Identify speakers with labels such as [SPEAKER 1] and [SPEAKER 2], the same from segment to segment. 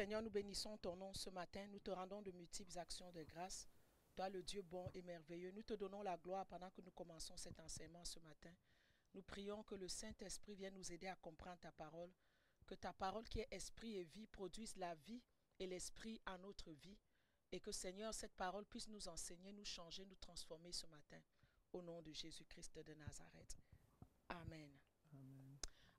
[SPEAKER 1] Seigneur, nous bénissons ton nom ce matin. Nous te rendons de multiples actions de grâce. Toi, le Dieu bon et merveilleux, nous te donnons la gloire pendant que nous commençons cet enseignement ce matin. Nous prions que le Saint-Esprit vienne nous aider à comprendre ta parole, que ta parole qui est esprit et vie produise la vie et l'esprit à notre vie, et que Seigneur, cette parole puisse nous enseigner, nous changer, nous transformer ce matin, au nom de Jésus-Christ de Nazareth. Amen.
[SPEAKER 2] Amen.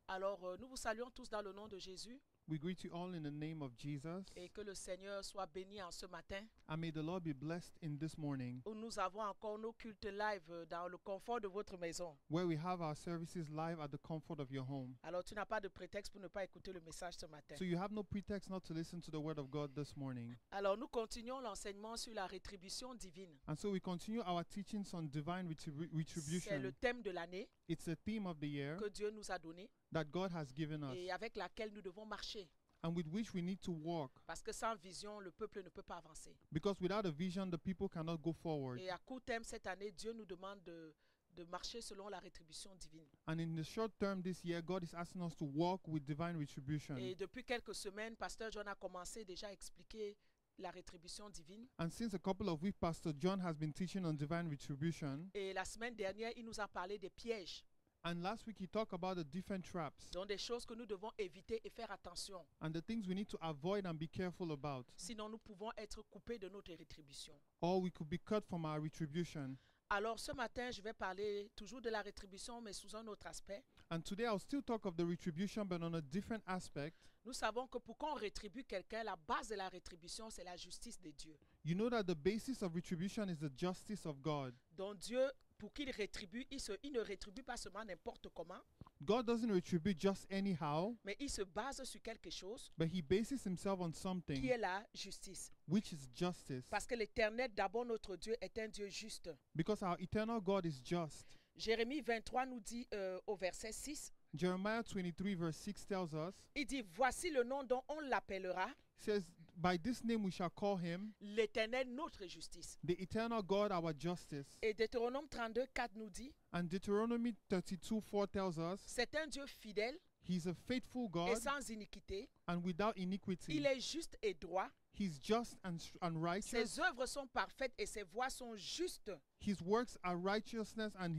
[SPEAKER 1] Alors, nous vous saluons tous dans le nom de Jésus.
[SPEAKER 2] We greet you all in the name of Jesus.
[SPEAKER 1] Et que le Seigneur soit béni en ce matin,
[SPEAKER 2] And may the Lord be blessed in this morning,
[SPEAKER 1] où nous avons encore nos cultes live dans le confort de votre maison.
[SPEAKER 2] where we have our services live at the comfort of your home.
[SPEAKER 1] Alors, tu n'as pas de prétexte pour ne pas écouter le message ce matin.
[SPEAKER 2] So you have no pretext not to listen to the word of God this morning.
[SPEAKER 1] Alors, nous continuons l'enseignement sur la rétribution divine.
[SPEAKER 2] And so we continue our teachings on divine
[SPEAKER 1] C'est le
[SPEAKER 2] retribution.
[SPEAKER 1] thème de l'année
[SPEAKER 2] It's the theme of the year
[SPEAKER 1] que Dieu nous a donné
[SPEAKER 2] that God has given us
[SPEAKER 1] et avec laquelle nous devons marcher.
[SPEAKER 2] and with which we need to walk,
[SPEAKER 1] Parce que sans vision, le peuple ne peut pas avancer.
[SPEAKER 2] because without a vision, the people cannot go forward.
[SPEAKER 1] Et à court terme, cette année, Dieu nous demande de marcher selon la rétribution divine.
[SPEAKER 2] And in the short term this year, God is asking us to walk with divine retribution.
[SPEAKER 1] Et depuis quelques semaines, Pasteur John a commencé déjà à expliquer la rétribution divine.
[SPEAKER 2] And since a couple of weeks, Pastor John has been teaching on divine retribution.
[SPEAKER 1] Et la semaine dernière, il nous a parlé des pièges,
[SPEAKER 2] And last week he talked about the different traps
[SPEAKER 1] donc des choses que nous devons éviter et faire attention.
[SPEAKER 2] and the things we need to avoid and be careful about,
[SPEAKER 1] Sinon, nous pouvons être coupés de notre rétribution.
[SPEAKER 2] or we could be cut from our retribution.
[SPEAKER 1] Alors, ce matin, je vais parler toujours de la rétribution, mais sous un autre aspect.
[SPEAKER 2] And today I'll still talk of the retribution, but on a different aspect.
[SPEAKER 1] Nous savons que pour qu'on rétribue quelqu'un, la base de la rétribution, c'est la justice de Dieu.
[SPEAKER 2] You know that the basis of retribution is the justice of God.
[SPEAKER 1] Donc Dieu, pour qu'il rétribue, il ne rétribue pas seulement n'importe comment,
[SPEAKER 2] God doesn't retribute just anyhow,
[SPEAKER 1] mais il se base sur quelque chose
[SPEAKER 2] but he bases himself on
[SPEAKER 1] qui
[SPEAKER 2] something,
[SPEAKER 1] est la justice.
[SPEAKER 2] which is justice.
[SPEAKER 1] Parce que l'Éternel, d'abord notre Dieu, est un Dieu juste.
[SPEAKER 2] Because our eternal God is just.
[SPEAKER 1] Jérémie 23 nous dit au verset 6,
[SPEAKER 2] Jeremiah 23 verse 6 tells us,
[SPEAKER 1] il dit, voici le nom dont on l'appellera,
[SPEAKER 2] says, by this name we shall call him,
[SPEAKER 1] l'Éternel notre justice.
[SPEAKER 2] the eternal God our justice.
[SPEAKER 1] Et Deutéronome 32, 4 nous dit,
[SPEAKER 2] And Deuteronomy 32:4 tells us,
[SPEAKER 1] c'est un Dieu fidèle
[SPEAKER 2] he's a faithful
[SPEAKER 1] et
[SPEAKER 2] God
[SPEAKER 1] sans iniquité.
[SPEAKER 2] and without iniquity.
[SPEAKER 1] Il est juste et droit.
[SPEAKER 2] He's just and righteous.
[SPEAKER 1] Ses œuvres sont parfaites et ses voies sont justes.
[SPEAKER 2] His works are righteousness and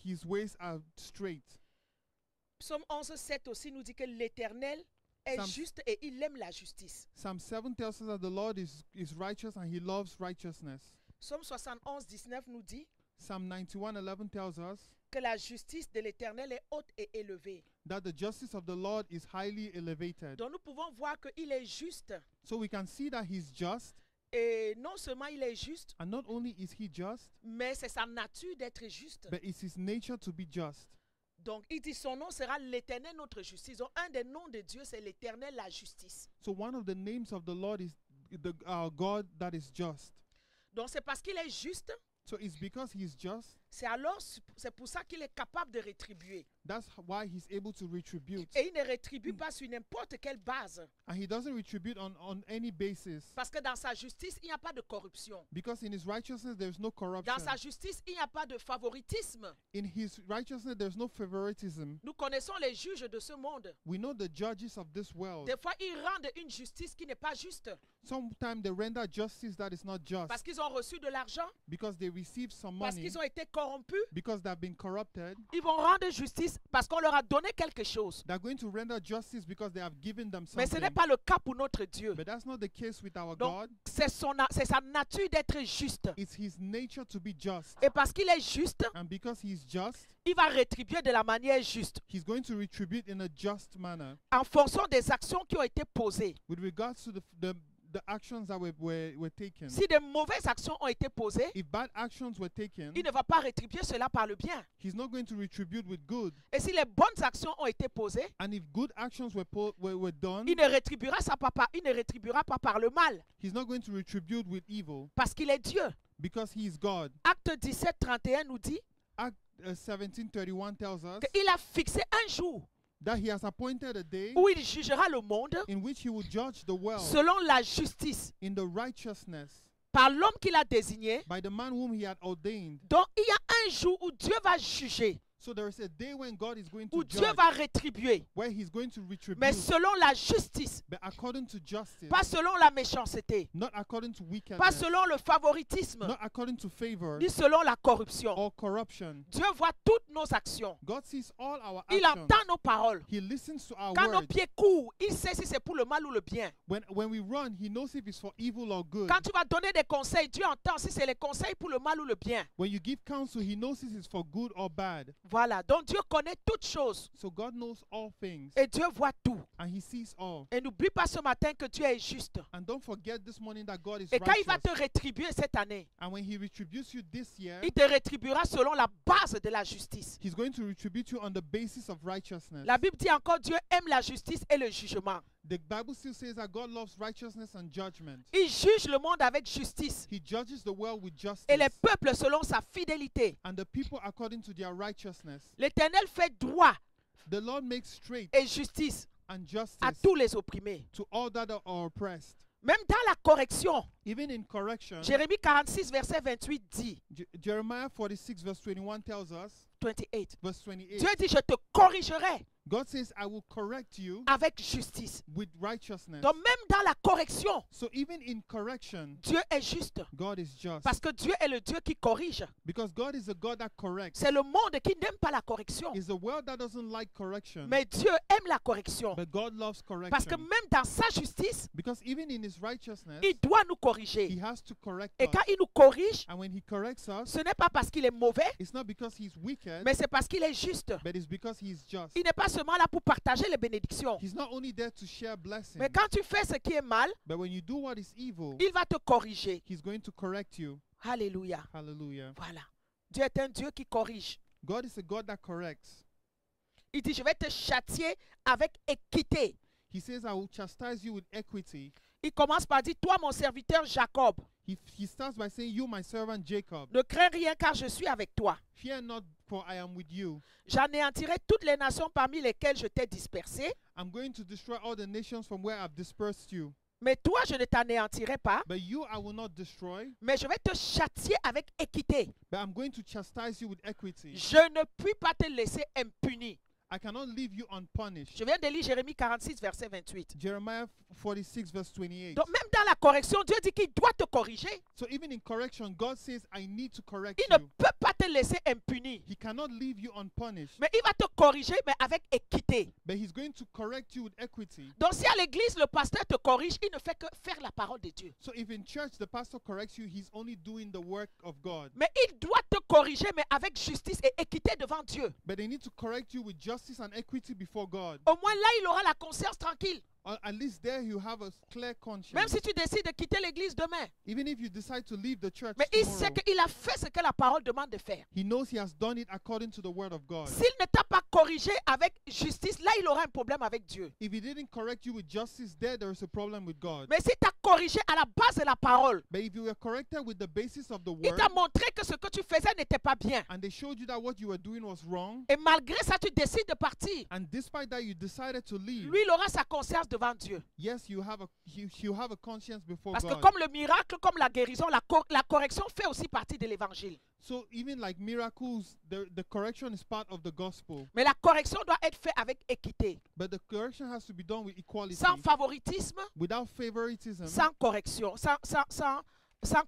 [SPEAKER 2] his ways are straight.
[SPEAKER 1] Psaume 11, 7 aussi nous dit que l'Éternel est
[SPEAKER 2] Psalm-
[SPEAKER 1] juste et il aime la justice.
[SPEAKER 2] Psalm 7 tells us that the Lord is righteous and he loves righteousness.
[SPEAKER 1] Psaume 71, 19 nous dit
[SPEAKER 2] Psalm 91:11 tells us
[SPEAKER 1] que la justice de l'Éternel est haute et élevée.
[SPEAKER 2] that the justice of the Lord is highly elevated.
[SPEAKER 1] Donc nous pouvons voir qu'il est juste.
[SPEAKER 2] So we can see that he's just,
[SPEAKER 1] Et non seulement il est juste,
[SPEAKER 2] and not only is he just,
[SPEAKER 1] mais c'est sa nature d'être juste.
[SPEAKER 2] but it's his nature to be just.
[SPEAKER 1] Donc il dit son nom sera l'Éternel notre justice. Donc un des noms de Dieu c'est l'Éternel la justice.
[SPEAKER 2] So one of the names of the Lord is our God that is just.
[SPEAKER 1] Donc c'est parce qu'il est juste,
[SPEAKER 2] So it's because he's just,
[SPEAKER 1] c'est pour ça qu'il est capable de rétribuer.
[SPEAKER 2] that's why he's able to retribute.
[SPEAKER 1] Et il ne rétribue pas sur n'importe quelle base.
[SPEAKER 2] And he doesn't retribute on any basis.
[SPEAKER 1] Parce que dans sa justice, il n'y a pas de corruption.
[SPEAKER 2] Because in his righteousness there's no
[SPEAKER 1] Dans
[SPEAKER 2] corruption.
[SPEAKER 1] sa justice, il n'y a pas de favoritisme.
[SPEAKER 2] In his righteousness there's no favoritism.
[SPEAKER 1] Nous connaissons les juges de ce monde.
[SPEAKER 2] We know the judges of this world.
[SPEAKER 1] Des fois, ils rendent une justice qui n'est pas juste.
[SPEAKER 2] Sometimes they render justice that is not just
[SPEAKER 1] Parce qu'ils ont reçu de l'argent,
[SPEAKER 2] because they receive some
[SPEAKER 1] parce
[SPEAKER 2] money,
[SPEAKER 1] qu'ils ont été corrompus.
[SPEAKER 2] because they've been corrupted.
[SPEAKER 1] Ils vont rendre justice parce qu'on leur a donné quelque chose.
[SPEAKER 2] They're going to render justice because they have given them
[SPEAKER 1] Mais ce
[SPEAKER 2] something.
[SPEAKER 1] n'est pas le cas pour notre Dieu.
[SPEAKER 2] But that's not the case with our
[SPEAKER 1] Donc,
[SPEAKER 2] God.
[SPEAKER 1] c'est sa nature d'être juste.
[SPEAKER 2] It's his nature to be just.
[SPEAKER 1] Et parce qu'il est juste,
[SPEAKER 2] And because he's just,
[SPEAKER 1] il va rétribuer de la manière juste,
[SPEAKER 2] he's going to retribute in a just manner
[SPEAKER 1] en fonction des actions qui ont été posées.
[SPEAKER 2] with regards to the actions that were taken.
[SPEAKER 1] Si de mauvaises actions ont été posées,
[SPEAKER 2] If bad actions were taken,
[SPEAKER 1] il ne va pas rétribuer cela par le bien.
[SPEAKER 2] he's not going to retribute with good.
[SPEAKER 1] Et si les bonnes actions ont été posées,
[SPEAKER 2] And if good actions were done,
[SPEAKER 1] il ne rétribuera pas par le mal,
[SPEAKER 2] he's not going to retribute with evil
[SPEAKER 1] parce qu'il est Dieu.
[SPEAKER 2] because he is God.
[SPEAKER 1] Acte 17, 31 nous dit
[SPEAKER 2] Act 17:31 tells us
[SPEAKER 1] qu'il a fixé un jour
[SPEAKER 2] that he has appointed a day
[SPEAKER 1] où il jugera le monde
[SPEAKER 2] in which he will judge the world
[SPEAKER 1] selon la justice
[SPEAKER 2] in the righteousness
[SPEAKER 1] par l'homme qu'il a désigné.
[SPEAKER 2] by the man whom he had ordained.
[SPEAKER 1] Donc il y a un jour où Dieu va juger.
[SPEAKER 2] So there is a day when God is going
[SPEAKER 1] où
[SPEAKER 2] to
[SPEAKER 1] Dieu
[SPEAKER 2] judge,
[SPEAKER 1] va rétribuer,
[SPEAKER 2] where he's going to
[SPEAKER 1] mais
[SPEAKER 2] retribude,
[SPEAKER 1] selon la justice,
[SPEAKER 2] but according to justice,
[SPEAKER 1] pas selon la méchanceté,
[SPEAKER 2] not according to
[SPEAKER 1] pas
[SPEAKER 2] wickedness,
[SPEAKER 1] selon le favoritisme,
[SPEAKER 2] not according to favor
[SPEAKER 1] ni selon la corruption.
[SPEAKER 2] or corruption.
[SPEAKER 1] Dieu voit toutes nos actions.
[SPEAKER 2] God sees all our
[SPEAKER 1] Il
[SPEAKER 2] actions.
[SPEAKER 1] entend nos paroles.
[SPEAKER 2] He listens to our
[SPEAKER 1] Quand nos
[SPEAKER 2] words.
[SPEAKER 1] pieds courent, il sait si c'est pour le mal ou le bien.
[SPEAKER 2] When we run, he knows if it's for evil or good.
[SPEAKER 1] Quand tu vas donner des conseils, Dieu entend si c'est les conseils pour le mal ou le bien.
[SPEAKER 2] When you give counsel, he knows if it's for good or bad.
[SPEAKER 1] Voilà. Donc Dieu connaît toutes choses.
[SPEAKER 2] So God knows all things,
[SPEAKER 1] Et Dieu voit tout.
[SPEAKER 2] and he sees all.
[SPEAKER 1] Et n'oublie pas ce matin que Dieu est juste.
[SPEAKER 2] And don't forget this morning that God is
[SPEAKER 1] Et quand il va
[SPEAKER 2] righteous.
[SPEAKER 1] te rétribuer cette année,
[SPEAKER 2] And when he retributes you this year,
[SPEAKER 1] il te rétribuera selon la base de la justice.
[SPEAKER 2] he's going to retribute you on the basis of righteousness.
[SPEAKER 1] La Bible dit encore Dieu aime la justice et le jugement.
[SPEAKER 2] The Bible still says that God loves righteousness and judgment.
[SPEAKER 1] Il juge le monde avec justice
[SPEAKER 2] He judges the world with justice,
[SPEAKER 1] et les peuples selon sa fidélité.
[SPEAKER 2] and the people according to their righteousness.
[SPEAKER 1] L'Éternel fait droit
[SPEAKER 2] The Lord makes straight
[SPEAKER 1] et justice
[SPEAKER 2] and
[SPEAKER 1] à
[SPEAKER 2] justice
[SPEAKER 1] tous les opprimés.
[SPEAKER 2] to all that are oppressed.
[SPEAKER 1] Même dans la correction,
[SPEAKER 2] Even in correction,
[SPEAKER 1] Jérémie 46, verset 28 dit,
[SPEAKER 2] Jeremiah 46 verse 21 tells us,
[SPEAKER 1] 28,
[SPEAKER 2] verse 28,
[SPEAKER 1] Dieu dit, je te corrigerai
[SPEAKER 2] God says, I will correct you
[SPEAKER 1] avec justice.
[SPEAKER 2] with righteousness.
[SPEAKER 1] Donc même dans la correction,
[SPEAKER 2] So even in correction,
[SPEAKER 1] Dieu est juste.
[SPEAKER 2] God is just.
[SPEAKER 1] Parce que Dieu est le Dieu qui corrige.
[SPEAKER 2] Because God is a God that corrects.
[SPEAKER 1] C'est le monde qui n'aime pas la correction.
[SPEAKER 2] It's a world that doesn't like correction.
[SPEAKER 1] Mais Dieu aime la correction.
[SPEAKER 2] But God loves
[SPEAKER 1] Parce que
[SPEAKER 2] correction.
[SPEAKER 1] même dans sa justice,
[SPEAKER 2] Because even in his righteousness,
[SPEAKER 1] il doit nous
[SPEAKER 2] he
[SPEAKER 1] corriger.
[SPEAKER 2] has to correct
[SPEAKER 1] Et
[SPEAKER 2] us.
[SPEAKER 1] quand il nous corrige,
[SPEAKER 2] And when he corrects us,
[SPEAKER 1] ce n'est pas parce qu'il est mauvais,
[SPEAKER 2] it's not because he's wicked,
[SPEAKER 1] mais c'est parce qu'il est juste.
[SPEAKER 2] but it's because he's just.
[SPEAKER 1] Il n'est pas seulement là pour partager les bénédictions.
[SPEAKER 2] He's not only there to share blessings,
[SPEAKER 1] Mais quand tu fais ce qui est mal,
[SPEAKER 2] but when you do what is evil,
[SPEAKER 1] il va te corriger.
[SPEAKER 2] he's going to correct you.
[SPEAKER 1] Alléluia.
[SPEAKER 2] Hallelujah.
[SPEAKER 1] Voilà. Dieu est un Dieu qui corrige.
[SPEAKER 2] God is a God that corrects.
[SPEAKER 1] Il dit, je vais te châtier avec équité.
[SPEAKER 2] He says, I will chastise you with equity.
[SPEAKER 1] Il commence par dire, toi mon serviteur Jacob,
[SPEAKER 2] He starts by saying, you, my servant Jacob,
[SPEAKER 1] ne crains rien car je suis avec toi.
[SPEAKER 2] fear not, for I am with you.
[SPEAKER 1] J'anéantirai toutes les nations parmi lesquelles je t'ai dispersé,
[SPEAKER 2] I'm going to destroy all the nations from where I've dispersed you.
[SPEAKER 1] mais toi je ne t'anéantirai pas,
[SPEAKER 2] But you I will not destroy,
[SPEAKER 1] mais je vais te châtier avec équité.
[SPEAKER 2] but I'm going to chastise you with equity.
[SPEAKER 1] Je ne puis pas te laisser impuni.
[SPEAKER 2] I cannot leave you unpunished.
[SPEAKER 1] Je viens de lire Jérémie 46, verset 28.
[SPEAKER 2] Jeremiah 46 verse 28.
[SPEAKER 1] Donc même dans la correction, Dieu dit qu'il doit te corriger.
[SPEAKER 2] So even in correction, God says, I need to correct
[SPEAKER 1] Il ne
[SPEAKER 2] you.
[SPEAKER 1] peut pas te laisser impuni.
[SPEAKER 2] He cannot leave you unpunished,
[SPEAKER 1] Mais il va te corriger, mais avec équité.
[SPEAKER 2] but he's going to correct you with equity.
[SPEAKER 1] Donc si à l'église, le pasteur te corrige, il ne fait que faire la parole de Dieu.
[SPEAKER 2] So if in church the pastor corrects you, he's only doing the work of God.
[SPEAKER 1] Mais il doit te corriger, mais avec justice et équité devant Dieu.
[SPEAKER 2] But they need to correct you with justice and equity before God.
[SPEAKER 1] Au moins là, il aura la conscience tranquille.
[SPEAKER 2] Or at least there you have a clear
[SPEAKER 1] Même
[SPEAKER 2] conscience.
[SPEAKER 1] si tu décides de quitter l'église demain.
[SPEAKER 2] Even if you decide to leave the church
[SPEAKER 1] Mais il sait
[SPEAKER 2] tomorrow,
[SPEAKER 1] qu'il a fait ce que la parole demande de faire.
[SPEAKER 2] he knows he has done it according to the word of God.
[SPEAKER 1] S'il ne t'a pas corrigé avec justice, là, il aura un problème avec Dieu.
[SPEAKER 2] If he didn't correct you with justice, there is a problem with God.
[SPEAKER 1] Mais s'il t'a corrigé à la base de la parole,
[SPEAKER 2] But if you were corrected with the basis of the
[SPEAKER 1] il
[SPEAKER 2] word,
[SPEAKER 1] t'a montré que ce que tu faisais n'était pas bien.
[SPEAKER 2] and they showed you that what you were doing was wrong,
[SPEAKER 1] Et malgré ça, tu décides de partir.
[SPEAKER 2] and despite that you decided to leave,
[SPEAKER 1] Lui, il aura sa conscience devant Dieu.
[SPEAKER 2] yes, you have a conscience before
[SPEAKER 1] Parce que
[SPEAKER 2] God.
[SPEAKER 1] comme le miracle, comme la guérison, la correction fait aussi partie de l'évangile.
[SPEAKER 2] So even like miracles, the correction is part of the gospel.
[SPEAKER 1] Mais la correction doit être faite avec équité.
[SPEAKER 2] But the correction has to be done with equality,
[SPEAKER 1] Sans favoritisme,
[SPEAKER 2] without favoritism,
[SPEAKER 1] sans correction, sans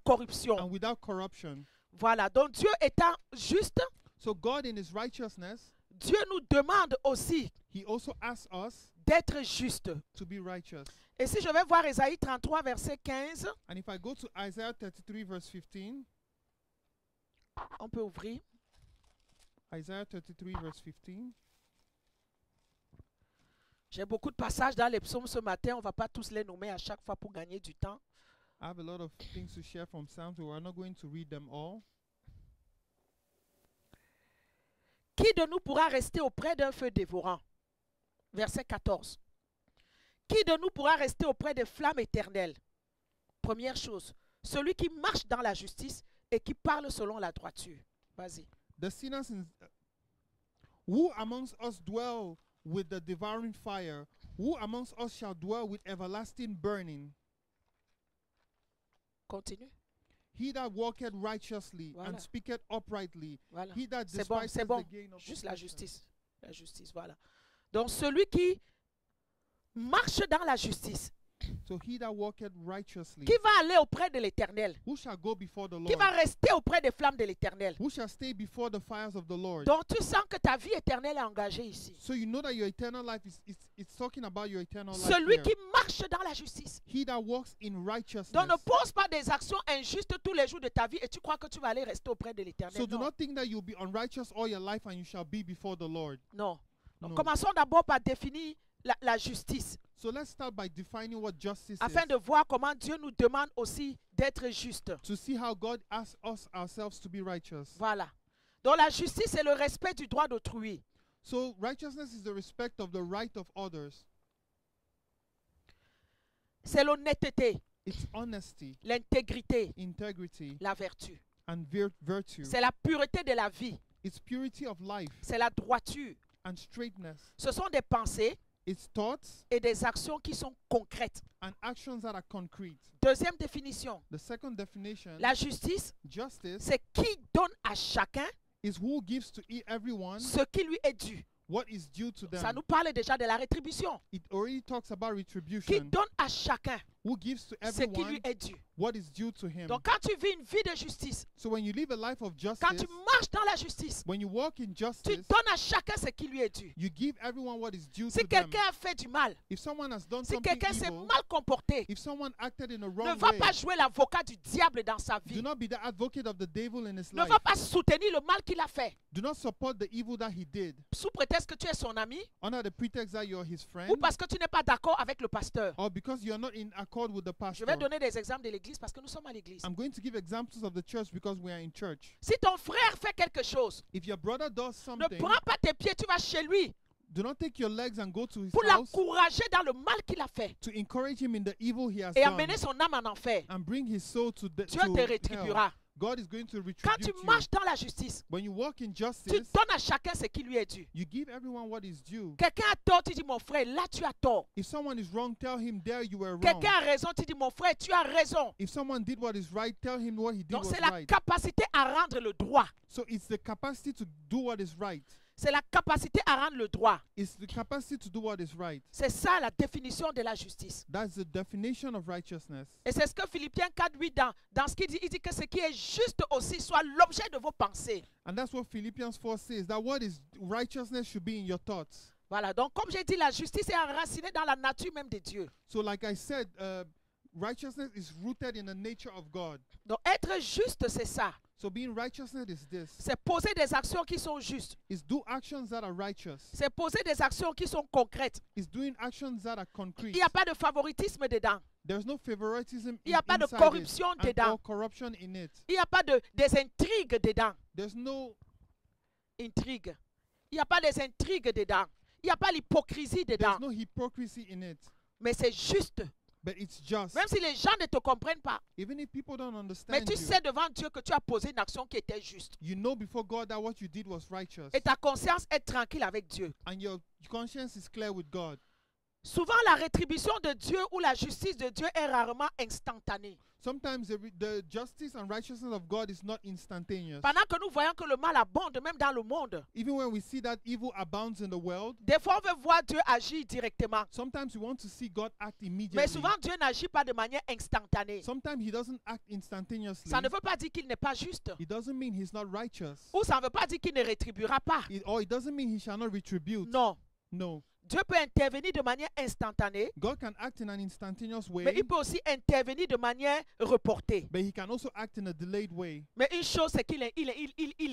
[SPEAKER 1] corruption.
[SPEAKER 2] and without corruption.
[SPEAKER 1] Voilà. Donc Dieu étant juste,
[SPEAKER 2] So God in his righteousness,
[SPEAKER 1] Dieu nous demande aussi
[SPEAKER 2] he also asks us
[SPEAKER 1] d'être juste.
[SPEAKER 2] to be righteous.
[SPEAKER 1] Et si je vais voir Ésaïe 33, verset 15,
[SPEAKER 2] And if I go to Isaiah 33 verse 15,
[SPEAKER 1] on peut ouvrir.
[SPEAKER 2] Isaiah 33 verse 15.
[SPEAKER 1] J'ai beaucoup de passages dans les psaumes ce matin. On ne va pas tous les nommer à chaque fois pour gagner du temps.
[SPEAKER 2] I have a lot of things to share from Psalms, so we're not going to read them all.
[SPEAKER 1] Qui de nous pourra rester auprès d'un feu dévorant? Verset 14. Qui de nous pourra rester auprès des flammes éternelles? Première chose, celui qui marche dans la justice et qui parle selon la droiture. Vas-y.
[SPEAKER 2] The sinners who amongst us dwell with the devouring fire? Who amongst us shall dwell with everlasting burning?
[SPEAKER 1] Continue.
[SPEAKER 2] He that walketh righteously
[SPEAKER 1] Voilà.
[SPEAKER 2] and speaketh uprightly,
[SPEAKER 1] Voilà.
[SPEAKER 2] he that
[SPEAKER 1] C'est bon,
[SPEAKER 2] despises
[SPEAKER 1] c'est bon.
[SPEAKER 2] the gain of
[SPEAKER 1] Juste la
[SPEAKER 2] oppression.
[SPEAKER 1] justice. La justice, voilà. Donc celui qui marche dans la justice,
[SPEAKER 2] So he that walketh righteously,
[SPEAKER 1] qui va aller auprès de l'Éternel,
[SPEAKER 2] who shall go before the
[SPEAKER 1] qui
[SPEAKER 2] Lord?
[SPEAKER 1] va rester auprès des flammes de l'Éternel.
[SPEAKER 2] Who shall stay before the fires of the Lord?
[SPEAKER 1] Donc tu sens que ta vie éternelle est engagée ici.
[SPEAKER 2] So you know that your eternal life it's talking about your eternal life
[SPEAKER 1] Celui
[SPEAKER 2] here.
[SPEAKER 1] qui marche dans la justice.
[SPEAKER 2] He that walks in righteousness.
[SPEAKER 1] Donc ne pose pas des actions injustes tous les jours de ta vie et tu crois que tu vas aller rester auprès de l'Éternel.
[SPEAKER 2] So do
[SPEAKER 1] Non.
[SPEAKER 2] not think that you'll be unrighteous all your life and you shall be before the Lord.
[SPEAKER 1] Non. Donc,
[SPEAKER 2] No.
[SPEAKER 1] commençons d'abord par définir la justice,
[SPEAKER 2] So let's start by defining what justice
[SPEAKER 1] afin
[SPEAKER 2] is,
[SPEAKER 1] de voir comment Dieu nous demande aussi d'être juste.
[SPEAKER 2] to see how God asks us ourselves to be righteous.
[SPEAKER 1] Voilà. Donc la justice, c'est le respect du droit d'autrui.
[SPEAKER 2] So righteousness is the respect of the right of others.
[SPEAKER 1] C'est l'honnêteté,
[SPEAKER 2] It's honesty,
[SPEAKER 1] l'intégrité,
[SPEAKER 2] integrity,
[SPEAKER 1] la vertu.
[SPEAKER 2] and virtue.
[SPEAKER 1] C'est la pureté de la vie.
[SPEAKER 2] It's purity of life
[SPEAKER 1] C'est la droiture.
[SPEAKER 2] and straightness.
[SPEAKER 1] Ce sont des pensées
[SPEAKER 2] It's thoughts
[SPEAKER 1] et des actions qui sont concrètes.
[SPEAKER 2] and actions that are concrete.
[SPEAKER 1] Deuxième définition.
[SPEAKER 2] The second definition,
[SPEAKER 1] La justice,
[SPEAKER 2] justice,
[SPEAKER 1] c'est qui donne à chacun
[SPEAKER 2] is who gives to everyone
[SPEAKER 1] ce qui lui est dû.
[SPEAKER 2] what is due to
[SPEAKER 1] Ça
[SPEAKER 2] them.
[SPEAKER 1] nous parle déjà de la rétribution.
[SPEAKER 2] It already talks about
[SPEAKER 1] Qui
[SPEAKER 2] retribution.
[SPEAKER 1] donne à chacun
[SPEAKER 2] Who gives to
[SPEAKER 1] ce qui lui
[SPEAKER 2] everyone
[SPEAKER 1] est dû.
[SPEAKER 2] what is due to him.
[SPEAKER 1] Donc quand tu vis une vie de justice,
[SPEAKER 2] So when you live a life of
[SPEAKER 1] quand
[SPEAKER 2] justice,
[SPEAKER 1] tu marches dans la justice,
[SPEAKER 2] when you walk in
[SPEAKER 1] tu
[SPEAKER 2] justice,
[SPEAKER 1] donnes à chacun ce qui lui est dû.
[SPEAKER 2] you give everyone what is due
[SPEAKER 1] Si
[SPEAKER 2] to them.
[SPEAKER 1] quelqu'un a fait du mal,
[SPEAKER 2] If someone has done
[SPEAKER 1] si
[SPEAKER 2] something
[SPEAKER 1] quelqu'un s'est
[SPEAKER 2] evil,
[SPEAKER 1] mal comporté,
[SPEAKER 2] if someone acted in a
[SPEAKER 1] ne
[SPEAKER 2] wrong
[SPEAKER 1] va
[SPEAKER 2] way,
[SPEAKER 1] pas jouer l'avocat du diable dans sa
[SPEAKER 2] do
[SPEAKER 1] vie.
[SPEAKER 2] not be the advocate of the devil in his
[SPEAKER 1] Ne
[SPEAKER 2] life.
[SPEAKER 1] va pas soutenir le mal qu'il a fait.
[SPEAKER 2] Do not support the evil that he did
[SPEAKER 1] Sous prétexte que tu es son ami
[SPEAKER 2] under the pretext that you're his friend
[SPEAKER 1] ou parce que tu n'es pas d'accord avec le pasteur.
[SPEAKER 2] or because you're not in accord with the
[SPEAKER 1] Je
[SPEAKER 2] pastor.
[SPEAKER 1] vais donner des exemples de l'église parce que nous sommes à l'église.
[SPEAKER 2] I'm going to give examples of the church because we are in church.
[SPEAKER 1] Si ton frère fait quelque chose,
[SPEAKER 2] If your brother does
[SPEAKER 1] ne
[SPEAKER 2] something,
[SPEAKER 1] prends pas tes pieds, tu vas chez lui
[SPEAKER 2] do not take your legs and go to his
[SPEAKER 1] pour
[SPEAKER 2] house
[SPEAKER 1] l'encourager dans le mal qu'il a fait
[SPEAKER 2] to encourage him in the evil he has
[SPEAKER 1] et
[SPEAKER 2] done
[SPEAKER 1] amener son âme en enfer.
[SPEAKER 2] and bring his soul to
[SPEAKER 1] Dieu te
[SPEAKER 2] hell.
[SPEAKER 1] rétribuera.
[SPEAKER 2] God is going to
[SPEAKER 1] Quand tu
[SPEAKER 2] retribute you.
[SPEAKER 1] marches dans la justice,
[SPEAKER 2] When you walk in
[SPEAKER 1] tu
[SPEAKER 2] justice,
[SPEAKER 1] donnes à chacun ce qui lui est dû.
[SPEAKER 2] you give everyone what is due.
[SPEAKER 1] Quelqu'un a tort, tu dis mon frère, là tu as tort.
[SPEAKER 2] If someone is wrong, tell him there you were wrong.
[SPEAKER 1] Quelqu'un a raison, tu dis mon frère, tu as raison.
[SPEAKER 2] If someone did what is right, tell him what he did
[SPEAKER 1] Donc
[SPEAKER 2] was
[SPEAKER 1] c'est la
[SPEAKER 2] right.
[SPEAKER 1] capacité à rendre le droit.
[SPEAKER 2] So it's the capacity to do what is right.
[SPEAKER 1] C'est la capacité à rendre le droit.
[SPEAKER 2] It's the capacity to do what is right.
[SPEAKER 1] C'est ça la définition de la justice.
[SPEAKER 2] That's the definition of righteousness.
[SPEAKER 1] Et c'est ce que Philippiens 4, 8 dans ce qu'il dit, il dit que ce qui est juste aussi soit l'objet de vos pensées.
[SPEAKER 2] And that's what Philippians 4 says, that what is righteousness should be in your thoughts.
[SPEAKER 1] Voilà, donc comme j'ai dit, la justice est enracinée dans la nature même de Dieu.
[SPEAKER 2] So like I said, righteousness is rooted in the nature of God.
[SPEAKER 1] Donc être juste, c'est ça.
[SPEAKER 2] So being righteousness is this.
[SPEAKER 1] C'est poser des actions qui sont justes.
[SPEAKER 2] Is do actions that are righteous.
[SPEAKER 1] C'est poser des actions qui sont concrètes.
[SPEAKER 2] Is doing actions that are
[SPEAKER 1] Il
[SPEAKER 2] concrete.
[SPEAKER 1] n'y a pas de favoritisme dedans.
[SPEAKER 2] There's no favoritism
[SPEAKER 1] Il n'y a pas de
[SPEAKER 2] inside
[SPEAKER 1] corruption
[SPEAKER 2] it and
[SPEAKER 1] dedans.
[SPEAKER 2] or corruption in it.
[SPEAKER 1] Il n'y a pas des intrigues dedans.
[SPEAKER 2] There's no
[SPEAKER 1] Intrigues. Il n'y a pas des intrigues dedans. Il n'y a pas l'hypocrisie dedans.
[SPEAKER 2] there's no hypocrisy in it.
[SPEAKER 1] Mais c'est juste.
[SPEAKER 2] But it's just.
[SPEAKER 1] Même si les gens ne te comprennent pas.
[SPEAKER 2] Even if people don't
[SPEAKER 1] Mais
[SPEAKER 2] understand
[SPEAKER 1] tu
[SPEAKER 2] you,
[SPEAKER 1] sais devant Dieu que tu as posé une action qui était juste.
[SPEAKER 2] you know before God that what you did was righteous.
[SPEAKER 1] Et ta conscience est tranquille avec Dieu.
[SPEAKER 2] And your conscience is clear with God.
[SPEAKER 1] Souvent, la rétribution de Dieu ou la justice de Dieu est rarement instantanée.
[SPEAKER 2] Sometimes the justice and righteousness of God is not instantaneous.
[SPEAKER 1] Pendant que nous voyons que le mal abonde même dans le monde,
[SPEAKER 2] Even when we see that evil abounds in the world,
[SPEAKER 1] des fois on veut voir Dieu agir directement.
[SPEAKER 2] sometimes we want to see God act
[SPEAKER 1] Mais
[SPEAKER 2] immediately.
[SPEAKER 1] souvent Dieu n'agit pas de manière instantanée.
[SPEAKER 2] Sometimes he doesn't act instantaneously.
[SPEAKER 1] Ça ne veut pas dire qu'il n'est pas juste.
[SPEAKER 2] It doesn't mean he's not righteous.
[SPEAKER 1] Ou ça ne veut pas dire qu'il ne rétribuera pas.
[SPEAKER 2] Or it doesn't mean he shall not retribute.
[SPEAKER 1] Non.
[SPEAKER 2] No.
[SPEAKER 1] Dieu peut intervenir de manière instantanée,
[SPEAKER 2] God can act in an instantaneous
[SPEAKER 1] mais
[SPEAKER 2] way,
[SPEAKER 1] il peut aussi intervenir de manière reportée.
[SPEAKER 2] but he can also act in a delayed way.
[SPEAKER 1] Mais une chose, c'est qu'il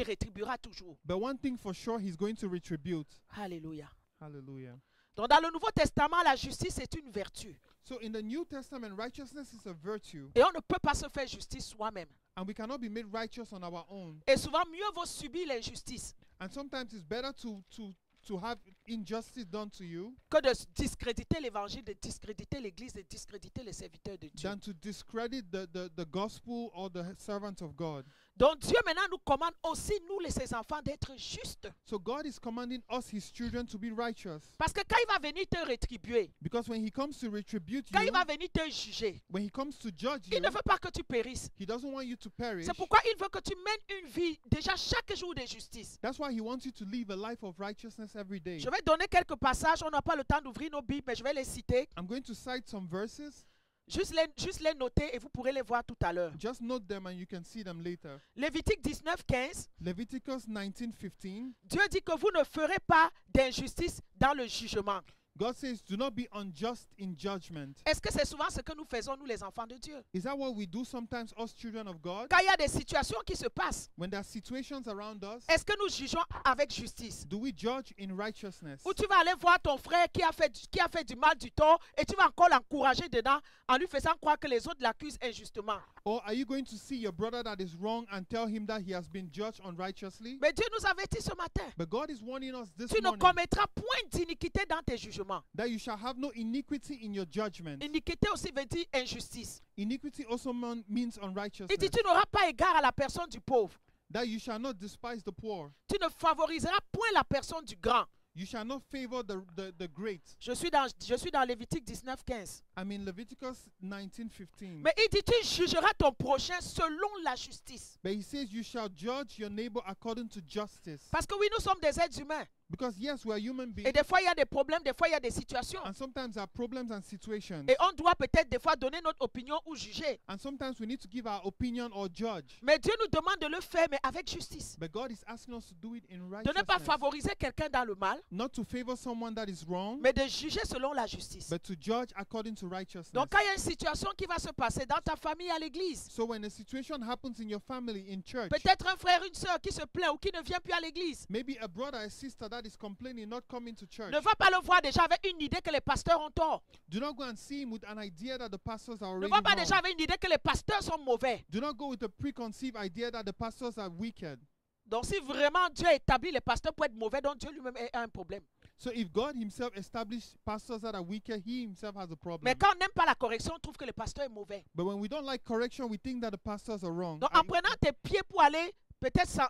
[SPEAKER 1] rétribuera toujours.
[SPEAKER 2] But one thing for sure, he's going to retribute.
[SPEAKER 1] Alléluia.
[SPEAKER 2] Hallelujah.
[SPEAKER 1] Donc dans le Nouveau Testament, la justice est une vertu.
[SPEAKER 2] So in the New Testament, righteousness is a virtue,
[SPEAKER 1] Et on ne peut pas se faire justice soi-même.
[SPEAKER 2] and we cannot be made righteous on our own.
[SPEAKER 1] Et souvent, mieux vaut subir l'injustice
[SPEAKER 2] And sometimes it's better to have injustice done to you
[SPEAKER 1] que de discréditer l'évangile, de discréditer l'église, de discréditer les serviteurs de Dieu.
[SPEAKER 2] than to discredit the gospel or the servants of God.
[SPEAKER 1] Donc Dieu maintenant nous commande aussi, nous les ses enfants, d'être justes.
[SPEAKER 2] So God is commanding us, his children, to be righteous.
[SPEAKER 1] Parce que quand il va venir te rétribuer,
[SPEAKER 2] Because when he comes to retribute
[SPEAKER 1] quand
[SPEAKER 2] you,
[SPEAKER 1] il va venir te juger,
[SPEAKER 2] when he comes to judge
[SPEAKER 1] il
[SPEAKER 2] you,
[SPEAKER 1] ne veut pas que tu périsses.
[SPEAKER 2] he doesn't want you to perish.
[SPEAKER 1] C'est pourquoi il veut que tu mènes une vie déjà chaque jour de justice.
[SPEAKER 2] That's why he wants you to live a life of righteousness every day.
[SPEAKER 1] Je vais donner quelques passages, on n'a pas le temps d'ouvrir nos Bibles, mais je vais les citer.
[SPEAKER 2] I'm going to cite some verses.
[SPEAKER 1] Juste les noter et vous pourrez les voir tout à l'heure.
[SPEAKER 2] Just note them and you can see them later.
[SPEAKER 1] Lévitique 19, 15.
[SPEAKER 2] Leviticus 19:15.
[SPEAKER 1] Dieu dit que vous ne ferez pas d'injustice dans le jugement.
[SPEAKER 2] God says, do not be unjust in judgment.
[SPEAKER 1] Est-ce que c'est souvent ce que nous faisons, nous les enfants de Dieu?
[SPEAKER 2] Is that what we do sometimes, us children of God?
[SPEAKER 1] Quand il y a des situations qui se passent,
[SPEAKER 2] When there are situations around us,
[SPEAKER 1] est-ce que nous jugeons avec justice?
[SPEAKER 2] do we judge in righteousness?
[SPEAKER 1] Ou tu vas aller voir ton frère qui a fait du mal, du tort, et tu vas encore l'encourager dedans en lui faisant croire que les autres l'accusent injustement.
[SPEAKER 2] Or are you going to see your brother that is wrong and tell him that he has been judged unrighteously?
[SPEAKER 1] Mais Dieu nous avertit ce matin.
[SPEAKER 2] But God is warning us this
[SPEAKER 1] Tu ne
[SPEAKER 2] morning
[SPEAKER 1] commettras point d'iniquité dans tes jugements.
[SPEAKER 2] that you shall have no iniquity in your judgment.
[SPEAKER 1] Iniquité aussi veut dire injustice.
[SPEAKER 2] Iniquity also means
[SPEAKER 1] Il
[SPEAKER 2] unrighteousness.
[SPEAKER 1] dit tu n'auras pas égard à la personne du pauvre.
[SPEAKER 2] That you shall not despise the poor.
[SPEAKER 1] Tu ne favoriseras point la personne du grand.
[SPEAKER 2] You shall not favor the great.
[SPEAKER 1] Je suis dans Lévitique 19, 15.
[SPEAKER 2] I mean Leviticus 19:15.
[SPEAKER 1] Mais il dit tu jugeras ton prochain selon la justice.
[SPEAKER 2] But he says you shall judge your neighbor according to justice.
[SPEAKER 1] Parce que oui, nous sommes des êtres humains.
[SPEAKER 2] Because yes, we are human
[SPEAKER 1] Et
[SPEAKER 2] beings.
[SPEAKER 1] des fois, il y a des problèmes, des fois, il y a des situations.
[SPEAKER 2] And sometimes there are problems and situations.
[SPEAKER 1] Et on doit peut-être des fois donner notre opinion ou juger.
[SPEAKER 2] And sometimes we need to give our opinion or judge.
[SPEAKER 1] Mais Dieu nous demande de le faire, mais avec justice.
[SPEAKER 2] But God is asking us to do it in
[SPEAKER 1] De ne pas
[SPEAKER 2] righteousness.
[SPEAKER 1] favoriser quelqu'un dans le mal,
[SPEAKER 2] Not to favor someone that is wrong,
[SPEAKER 1] mais de juger selon la justice.
[SPEAKER 2] but to judge according to righteousness.
[SPEAKER 1] Donc, quand il y a une situation qui va se passer dans ta famille, à l'église,
[SPEAKER 2] So when a situation happens in your family, in church,
[SPEAKER 1] peut-être un frère, une soeur qui se plaint ou qui ne vient plus à l'église,
[SPEAKER 2] maybe a brother, a sister that is complaining, not coming to church,
[SPEAKER 1] ne va pas le voir déjà avec une idée que les pasteurs ont tort.
[SPEAKER 2] do not go and see him with an idea that the pastors are
[SPEAKER 1] Ne
[SPEAKER 2] already
[SPEAKER 1] va pas déjà
[SPEAKER 2] wrong.
[SPEAKER 1] avec une idée que les pasteurs sont mauvais.
[SPEAKER 2] Do not go with a preconceived idea that the pastors are wicked.
[SPEAKER 1] Donc, si vraiment Dieu établit les pasteurs pour être mauvais, donc Dieu lui-même a un problème.
[SPEAKER 2] So if God himself established pastors that are wicked, he himself has a
[SPEAKER 1] Mais
[SPEAKER 2] problem.
[SPEAKER 1] quand on n'aime pas la correction, on trouve que le pasteur est mauvais.
[SPEAKER 2] But when we don't like correction, we think that the pastors are wrong.
[SPEAKER 1] Donc, en prenant tes pieds pour aller peut-être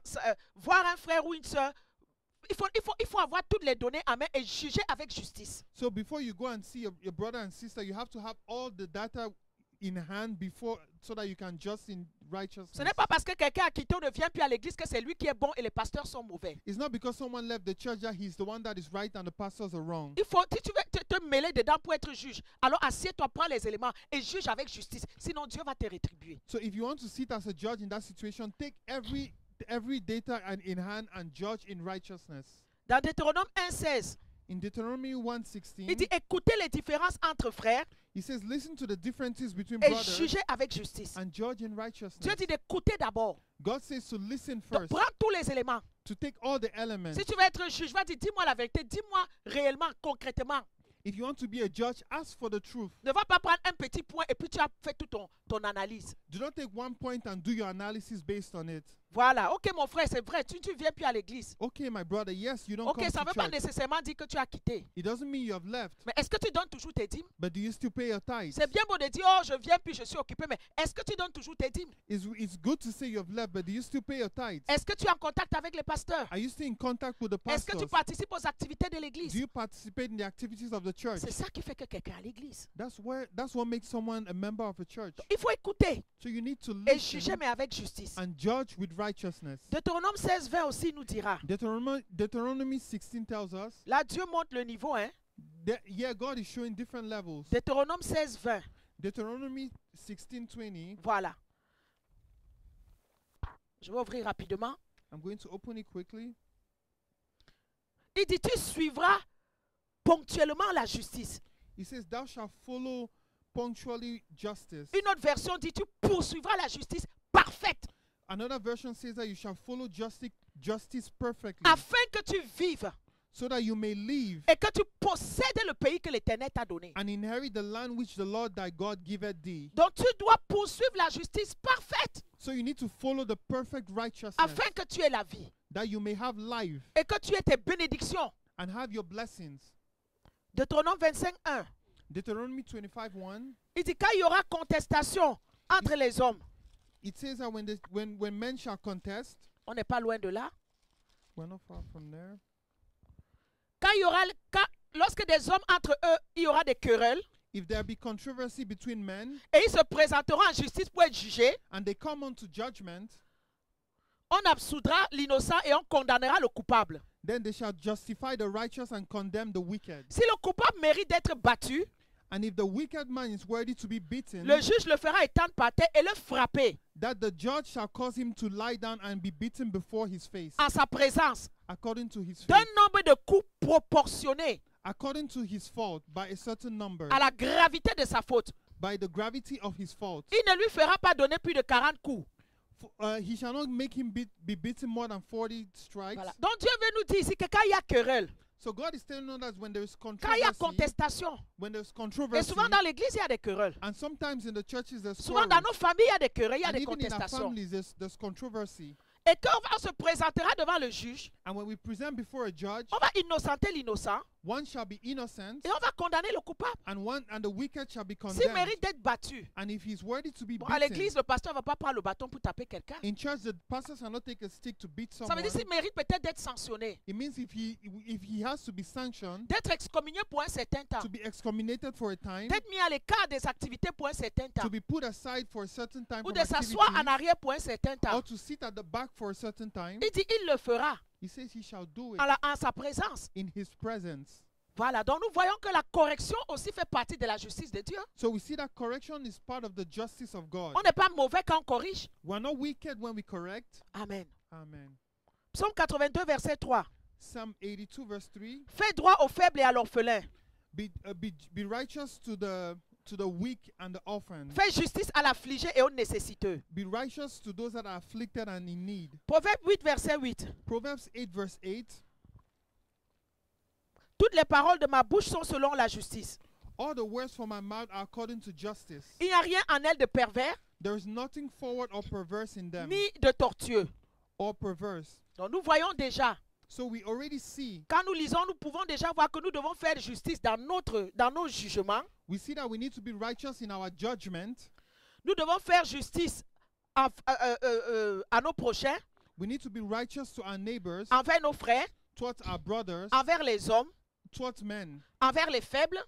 [SPEAKER 1] voir un frère ou une soeur, il faut avoir toutes les données en main et juger avec justice.
[SPEAKER 2] So before you go and see your brother and sister, you have to have all the data in hand before, so that you can judge in righteousness.
[SPEAKER 1] Ce n'est pas parce que quelqu'un a quitté ou ne vient plus à l'église que c'est lui qui est bon et les pasteurs sont mauvais.
[SPEAKER 2] It's not because someone left the church that he's the one that is right and the pastors are wrong.
[SPEAKER 1] Il faut, si tu veux te mêler dedans pour être juge, alors assieds-toi, prends les éléments et juge avec justice. Sinon, Dieu va te rétribuer.
[SPEAKER 2] So if you want to sit as a judge in that situation, take every data in hand and judge in righteousness.
[SPEAKER 1] Dans Deutéronome 1,16,
[SPEAKER 2] In Deuteronomy
[SPEAKER 1] il
[SPEAKER 2] 1:16,
[SPEAKER 1] dit écoutez les différences entre frères
[SPEAKER 2] he says, listen to the differences between
[SPEAKER 1] et
[SPEAKER 2] brothers
[SPEAKER 1] jugez avec justice.
[SPEAKER 2] and judge in righteousness.
[SPEAKER 1] Dieu dit d'écouter d'abord.
[SPEAKER 2] God says to listen
[SPEAKER 1] Donc,
[SPEAKER 2] first,
[SPEAKER 1] prends tous les éléments.
[SPEAKER 2] to take all the elements.
[SPEAKER 1] Si tu veux être juge, va dire dis-moi la vérité, dis-moi réellement, concrètement.
[SPEAKER 2] If you want to be a judge, ask for the truth.
[SPEAKER 1] Ne va pas prendre un petit point et puis tu as fait toute ton analyse.
[SPEAKER 2] Do not take one point and do your analysis based on it.
[SPEAKER 1] Voilà. Ok, mon frère, c'est vrai, tu ne viens plus à l'église.
[SPEAKER 2] Okay, my brother, yes, you don't
[SPEAKER 1] Ok,
[SPEAKER 2] come
[SPEAKER 1] ça ne
[SPEAKER 2] to
[SPEAKER 1] veut pas
[SPEAKER 2] church.
[SPEAKER 1] nécessairement dire que tu as quitté.
[SPEAKER 2] It doesn't mean you have left,
[SPEAKER 1] Mais est-ce que tu donnes toujours tes dîmes?
[SPEAKER 2] but do you still pay your tithes?
[SPEAKER 1] C'est bien beau de dire, oh, je viens puis je suis occupé, mais est-ce que tu donnes toujours tes dîmes?
[SPEAKER 2] It's good to say you have left, but do you still pay your tithes?
[SPEAKER 1] Est-ce que tu es en contact avec les pasteurs?
[SPEAKER 2] Are you still in contact with the
[SPEAKER 1] Est-ce que tu
[SPEAKER 2] pastors?
[SPEAKER 1] participes aux activités de
[SPEAKER 2] Do
[SPEAKER 1] l'église?
[SPEAKER 2] you participate in the activities of the church?
[SPEAKER 1] C'est ça qui fait que quelqu'un est à l'église.
[SPEAKER 2] That's what makes someone a member of a church.
[SPEAKER 1] Il faut écouter
[SPEAKER 2] So you need to
[SPEAKER 1] et juger,
[SPEAKER 2] listen
[SPEAKER 1] mais avec justice.
[SPEAKER 2] and judge with righteousness.
[SPEAKER 1] Deutéronome 16, 20 aussi nous dira.
[SPEAKER 2] Deuteronomy 16 tells us
[SPEAKER 1] Là, Dieu montre le niveau, hein?
[SPEAKER 2] that, yeah, God is showing different levels.
[SPEAKER 1] Deutéronome 16, 20.
[SPEAKER 2] Deuteronomy 16:20.
[SPEAKER 1] Voilà. Je vais ouvrir rapidement.
[SPEAKER 2] I'm going to open it quickly.
[SPEAKER 1] Il dit, tu suivras ponctuellement la justice.
[SPEAKER 2] It says, "Thou shalt follow punctually justice."
[SPEAKER 1] Une autre version dit, tu poursuivras la justice parfaite,
[SPEAKER 2] Another version says that you shall follow justice perfectly,
[SPEAKER 1] afin que tu vives
[SPEAKER 2] so that you may live
[SPEAKER 1] et que tu possèdes le pays que l'Éternel t'a donné.
[SPEAKER 2] and inherit the land which the Lord thy God giveth thee.
[SPEAKER 1] Donc tu dois poursuivre la justice parfaite,
[SPEAKER 2] So you need to follow the perfect righteousness,
[SPEAKER 1] afin que tu aies la vie
[SPEAKER 2] that you may have life
[SPEAKER 1] et que tu aies tes bénédictions.
[SPEAKER 2] and have your blessings.
[SPEAKER 1] Deutéronome 25, 1.
[SPEAKER 2] Deuteronomy 25:1.
[SPEAKER 1] Il dit, quand il y aura contestation entre les hommes,
[SPEAKER 2] it says that when men shall contest,
[SPEAKER 1] on n'est pas loin de là.
[SPEAKER 2] we're not far from there.
[SPEAKER 1] Lorsque des hommes entre eux, il y aura des querelles.
[SPEAKER 2] If there be controversy between men,
[SPEAKER 1] Et ils se présenteront en justice pour être jugés.
[SPEAKER 2] and they come unto judgment,
[SPEAKER 1] On absoudra l'innocent et on condamnera le coupable.
[SPEAKER 2] then they shall justify the righteous and condemn the wicked.
[SPEAKER 1] Si le coupable mérite d'être battu,
[SPEAKER 2] And if the wicked man is worthy to be beaten,
[SPEAKER 1] le juge le fera étendre par terre et le frapper
[SPEAKER 2] that the judge shall cause him to lie down and be beaten before his face,
[SPEAKER 1] en sa présence
[SPEAKER 2] according to his
[SPEAKER 1] d'un
[SPEAKER 2] faith,
[SPEAKER 1] nombre de coups proportionné
[SPEAKER 2] according to his fault, by a certain number,
[SPEAKER 1] à la gravité de sa faute.
[SPEAKER 2] by the gravity of his fault.
[SPEAKER 1] Il ne lui fera pas donner plus de 40 coups.
[SPEAKER 2] He shall not make him be beaten more than 40 strikes.
[SPEAKER 1] Voilà. Donc Dieu veut nous dire ici que quand il y a querelle,
[SPEAKER 2] So God is telling us that when there is
[SPEAKER 1] quand il y a
[SPEAKER 2] controversy,
[SPEAKER 1] contestation,
[SPEAKER 2] when there's
[SPEAKER 1] et
[SPEAKER 2] controversy,
[SPEAKER 1] souvent dans l'église il y a des querelles.
[SPEAKER 2] and sometimes in the churches there's
[SPEAKER 1] Souvent
[SPEAKER 2] quarrels,
[SPEAKER 1] dans nos familles il y a des querelles, il y a
[SPEAKER 2] and
[SPEAKER 1] des
[SPEAKER 2] even in our
[SPEAKER 1] contestations.
[SPEAKER 2] families there's controversy.
[SPEAKER 1] Et quand on se présentera devant le juge,
[SPEAKER 2] And when we present before a judge,
[SPEAKER 1] on va innocenter l'innocent
[SPEAKER 2] one shall be innocent,
[SPEAKER 1] et on va condamner le coupable.
[SPEAKER 2] and the wicked shall be
[SPEAKER 1] S'il
[SPEAKER 2] condemned.
[SPEAKER 1] mérite d'être battu.
[SPEAKER 2] And if he's worthy to be
[SPEAKER 1] Bon, à
[SPEAKER 2] beaten,
[SPEAKER 1] l'église, le pasteur ne va pas prendre le bâton pour taper quelqu'un.
[SPEAKER 2] in church the pastor shall not take a stick to beat
[SPEAKER 1] Ça veut
[SPEAKER 2] someone.
[SPEAKER 1] dire qu'il mérite peut-être d'être sanctionné,
[SPEAKER 2] It means if he has to be sanctioned,
[SPEAKER 1] d'être excommunié pour un certain temps,
[SPEAKER 2] to be excommunicated for a time,
[SPEAKER 1] d'être mis à l'écart des activités pour un certain temps,
[SPEAKER 2] to be put aside for a certain time
[SPEAKER 1] ou
[SPEAKER 2] from
[SPEAKER 1] de s'asseoir en
[SPEAKER 2] activities,
[SPEAKER 1] arrière pour un certain temps.
[SPEAKER 2] or to sit at the back for a certain time.
[SPEAKER 1] Il dit il le fera
[SPEAKER 2] He says he shall do it
[SPEAKER 1] en sa présence.
[SPEAKER 2] in his presence.
[SPEAKER 1] Voilà, donc nous voyons que la correction aussi fait partie de la justice de Dieu.
[SPEAKER 2] So we see that correction is part of the justice of God.
[SPEAKER 1] On n'est pas mauvais quand on corrige.
[SPEAKER 2] We're not wicked when we correct.
[SPEAKER 1] Amen.
[SPEAKER 2] Amen.
[SPEAKER 1] Psaume 82, verset 3.
[SPEAKER 2] Psalm 82 verse 3.
[SPEAKER 1] Fais droit aux faibles et à l'orphelin.
[SPEAKER 2] Be righteous to the weak and the orphan.
[SPEAKER 1] Fais justice à l'affligé et aux nécessiteux.
[SPEAKER 2] Be righteous to those that are afflicted and in need.
[SPEAKER 1] Proverbe 8, verset 8.
[SPEAKER 2] Proverbs 8 verse 8.
[SPEAKER 1] Toutes les paroles de ma bouche sont selon la justice.
[SPEAKER 2] All the words from my mouth are according to justice.
[SPEAKER 1] Il n'y a rien en elle de pervers,
[SPEAKER 2] There is nothing forward or perverse in them,
[SPEAKER 1] ni de tortueux.
[SPEAKER 2] or perverse.
[SPEAKER 1] Donc nous voyons déjà,
[SPEAKER 2] So we already see,
[SPEAKER 1] quand nous lisons, nous pouvons déjà voir que nous devons faire justice dans nos jugements.
[SPEAKER 2] we see that we need to be righteous in our judgment.
[SPEAKER 1] Nous devons faire justice à nos prochains,
[SPEAKER 2] We need to be righteous to our neighbors,
[SPEAKER 1] envers nos frères,
[SPEAKER 2] towards our brothers,
[SPEAKER 1] envers les hommes,
[SPEAKER 2] towards men,
[SPEAKER 1] envers les faibles,